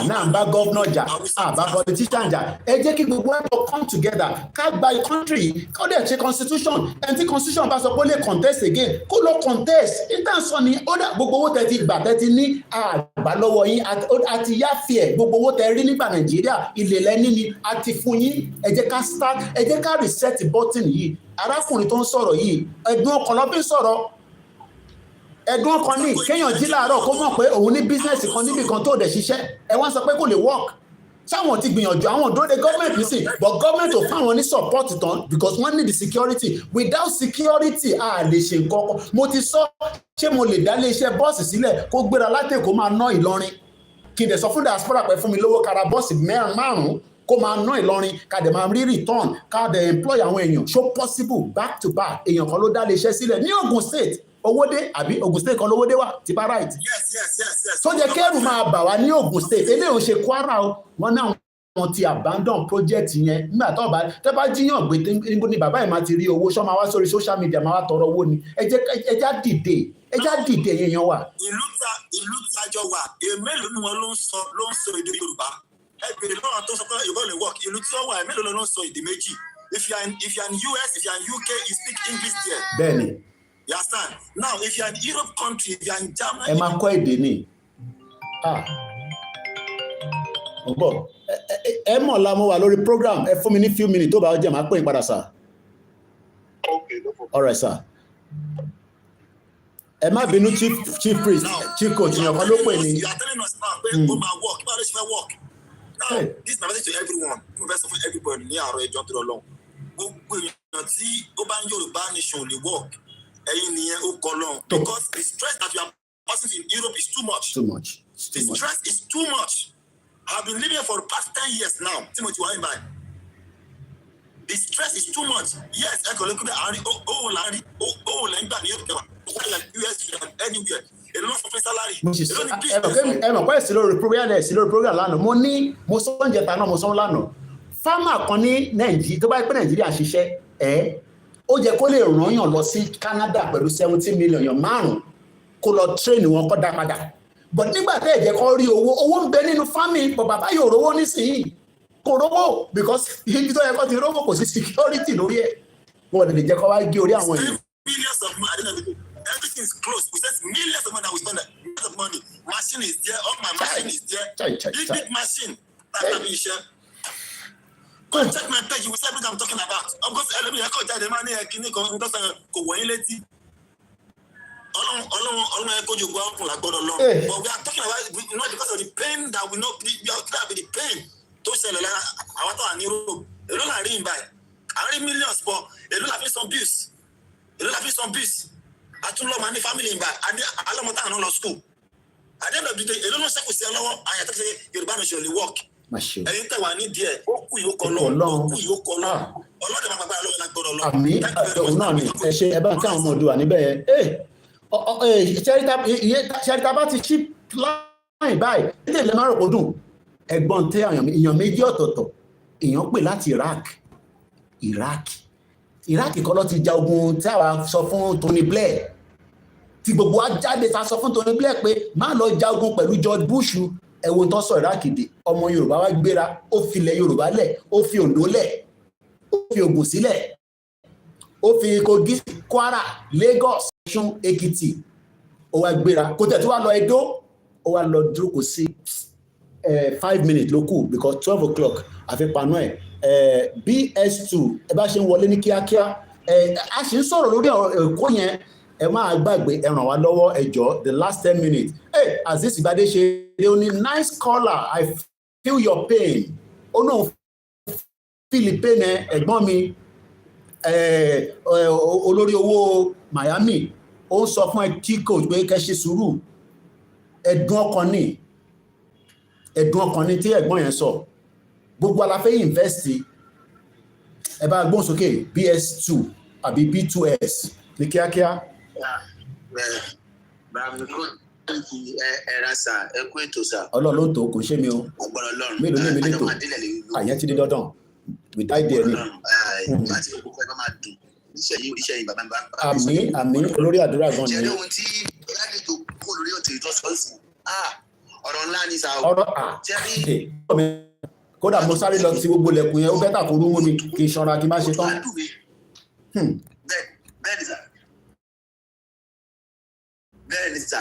A: Now I'm back governor jà, back politician jà. Ẹ jẹ́ kí gbogbo ẹ̀ come together. Ká gba country, kó dẹ̀ ṣe constitution. And the constitution bá sọ pé ó lè contest again. Kó lọ contest. Ìtàn sọ ni ó dà gbogbo owó tẹ́ ti gbà tẹ́ ti ní àgbà lọ́wọ́ yín àti yáfi ẹ̀ gbogbo owó tẹ́ rí nígbà Nàìjíríà ilé lẹ́ni ni àti fún yín. Ẹ jẹ́ ká start, ẹ jẹ́ ká reset button yìí. Arákùnrin tó ń sọ̀rọ̀ yìí, ẹ̀dùn ọkàn ló fi ń sọ̀rọ̀. Ẹ̀dùn ọkàn ní kéèyàn jí láàárọ̀ kó mọ̀ pé òun ní bísínẹ́sì kan níbi kan tó dẹ̀ ṣiṣẹ́ ẹ wá sọ pé kò lè work sáwọn ti gbìyànjú àwọn òdòdó gọ́ọ̀mẹ̀ntì sí but gọ́ọ̀mẹ̀ntì ò fáwọn ní support tán because wọ́n need the security without security a lè ṣe nǹkan kan mo ti sọ ṣé mo lè dá ilé iṣẹ́ bọ́ọ̀sì sílẹ̀ kó gbéra látẹ̀ kó máa ná Ìlọrin kí n dẹ̀ sọ fún diaspora pé fún mi lówó kára bọ́ọ̀sì márùn-ún kó máa ná Ìlọrin ká dẹ̀ máa rí return ká dẹ̀ employ àwọn èèyàn so possible back to back èèyàn kan ló dá ilé iṣẹ́ sílẹ̀ ní Ogun State Owódé àbí Ogun State kan lówódé wà ti bá right.
B: Yes.
A: tó jẹ́ kẹ́rù máa bà wá ní Ogun State eléyìí ò ṣe Kwara o wọ́n náà wọ́n ti abandon project yẹn nígbà tó bá tẹ́ bá jíyàn gbé níbo ni bàbá yìí máa ti rí owó ṣọ́ máa wá sórí social media máa wá tọrọ owó ni ẹjá dìde yẹn wà.
B: ìlú tajọ wà èmélòó ni wọn ló ń sọ èdè Yorùbá ẹ bèrè lọ́wọ́ tó sọ pé Yorùbá lè work ìlú tí wọ́n wà èmélòó ló ń sọ èdè méjì if you are in US if you are in UK you speak English there.
A: Bẹ́ẹ̀ni.
B: You understand? Now, if you are in Europe country, if you are in Germany...
A: Ẹ máa kọ́ èdè ni. Ọgbọ́n, ẹ mọ̀ la mo wà lórí program, ẹ fún mi ní few minutes tó bá jẹ́ máa pè é padà sir.
B: Okay, no problem.
A: All right, sir. Ẹ má bínú chief priest, chief coach, ìyàn kan ló pè ní.
B: You are telling us now, pé ó máa work, báwo ló ṣe fẹ́ work? Now, this is my message to everyone, for everybody ní àárọ̀ ẹjọ́ tó lọ lọ́wọ́. Gbogbo èèyàn tí ó bá ń Yorùbá Nation lè work. Because the stress that you are passing in Europe is too much. The stress is too much. I've been living here for the past 10 years now. Timothy Wayne. The stress is too much. Yes, I can look at US anywhere. A lot of salary.
A: Ẹ mọ̀ pé sí lórí program lánàá mo sọ oúnjẹ ta náà mo sọ lánàá fámà kan ní Nàìjíríà tó bá pẹ́ Nàìjíríà ṣiṣẹ́ ó jẹ́ kó lè ràn yàn lọ sí Canada pẹ̀lú 70 million yàn márùn kó lọ train wọn kó dá padà but nígbà tẹ́ ẹ̀ jẹ́ kó rí owó ń bẹ nínú family but bàbá yóò rówó nísìnyí kò rówó because ibi tó yẹ kó ti rówó kò sí security lórí ẹ̀ wọ́n lè jẹ́ kó wá gé orí àwọn èèyàn.
B: Millions of money, everything is closed. We said millions of money that we spend, millions of money. Machine is there, all my machine is there. Big machine. Go and check my page, you will see everything I'm talking about. Of course, let me record that the money I can go into Kowaleti. ọlọ́run ẹ kójú gbọ́ ọkùnrin lágbọ́dọ̀ lọ. But we are talking about not because of the pain that we know, we are talking about the pain tó ṣẹlẹ̀ lára àwọn tó wà ní Europe. Èló là ń rí ìbáyìí. À ń rí millions but èló la fi san bills. Èló la fi san bills. Àtúnlọ́ máa ní family ìbáyìí. Alọ́mọta àná lọ school. At the end of the day, èló ló ṣẹ́kù sí ẹ lọ́wọ́ àyàtọ̀ ṣe Yorùbá nation lè work. Ẹ̀yin tẹ̀ wá ní díẹ̀, ó kù yóò kọ́ lọ, ó kù yóò kọ́ lọ. Ọlọ́dẹ máa gbàgbára lọ́wọ́ lágbọ́dọ̀ lọ.
A: Àmì òun náà ni ẹ ṣe ẹ bá ń ká àwọn ọmọ Oòduà níbẹ̀ ṣẹ́ríta bá ti ṣí láì báyìí nílẹ̀ lè má rò kó dùn. Ẹ̀gbọ́n tẹ èèyàn méjì ọ̀tọ̀ọ̀tọ̀ èèyàn pè láti Iraq kọ́ ló ti ja ogun tí àwa sọ fún Tony Blair tí gbogbo wa jáde ta sọ fún Tony Blair pé má lọ ja ogun pẹ̀lú George Bush ẹ̀wọ̀n tó sọ Iraq dé ọmọ Yorùbá wa gbéra ó filẹ̀ Yorùbá lẹ̀ ó fi Oǹdó lẹ̀ ó fi Ògùn sílẹ̀ ó fi Kogi Kwara Lagos Ọ̀ṣun Èkìtì ó wá gbéra kó tẹ̀ tó wá lọ Edo ó wá lọ dúró kò sí 5 minutes ló kù because 12 o'clock àfipáná BS2 ẹ bá ṣe ń wọlé ní kíákíá a ṣe ń sọ̀rọ̀ lórí ẹ̀kọ́ yẹn ẹ máa gbàgbé ẹ ràn wá lọ́wọ́ ẹ jọ̀ọ́ the last 10 minutes Azeez Ìbádé ṣe ó ní nice caller I feel your pain ó náà Philippine ẹ̀gbọ́n mi olórí owó Miami ó ń sọ fún ẹ tí coach pé kẹ́ ṣe sùúrù ẹ̀dùn ọkàn ni tí ẹ̀gbọ́n yẹn sọ gbogbo aláfẹ́ invest ẹ bá gbóhùn sókè BS2 àbí B2S ní kíákíá.
B: Ẹ̀rà sà ẹ̀kú ètò sà.
A: Ọlọ́run ló tó kò ṣe mi o.
B: Ọgbọ́n Ọlọ́run.
A: Mélòó ní mi létò àyẹ́ ti di dandan we die there ni.
B: Àti gbogbo ẹgbẹ́ máa dùn iṣẹ́ yìí bàbá mi bá.
A: Àmín olórí àdúrà gan ni.
B: Ṣé ohun tí lálejò kó lórí òtò ìtọ́sọ́sì ọ̀rọ̀ ńlá ni sà o.
A: Kódà mo sáré lọ sí gbogbo lẹ̀kùn yẹn ó bẹ́tà kó rúmú mi kì í ṣanra kí n má ṣe tán.
B: Bẹ́ẹ̀ ni sà.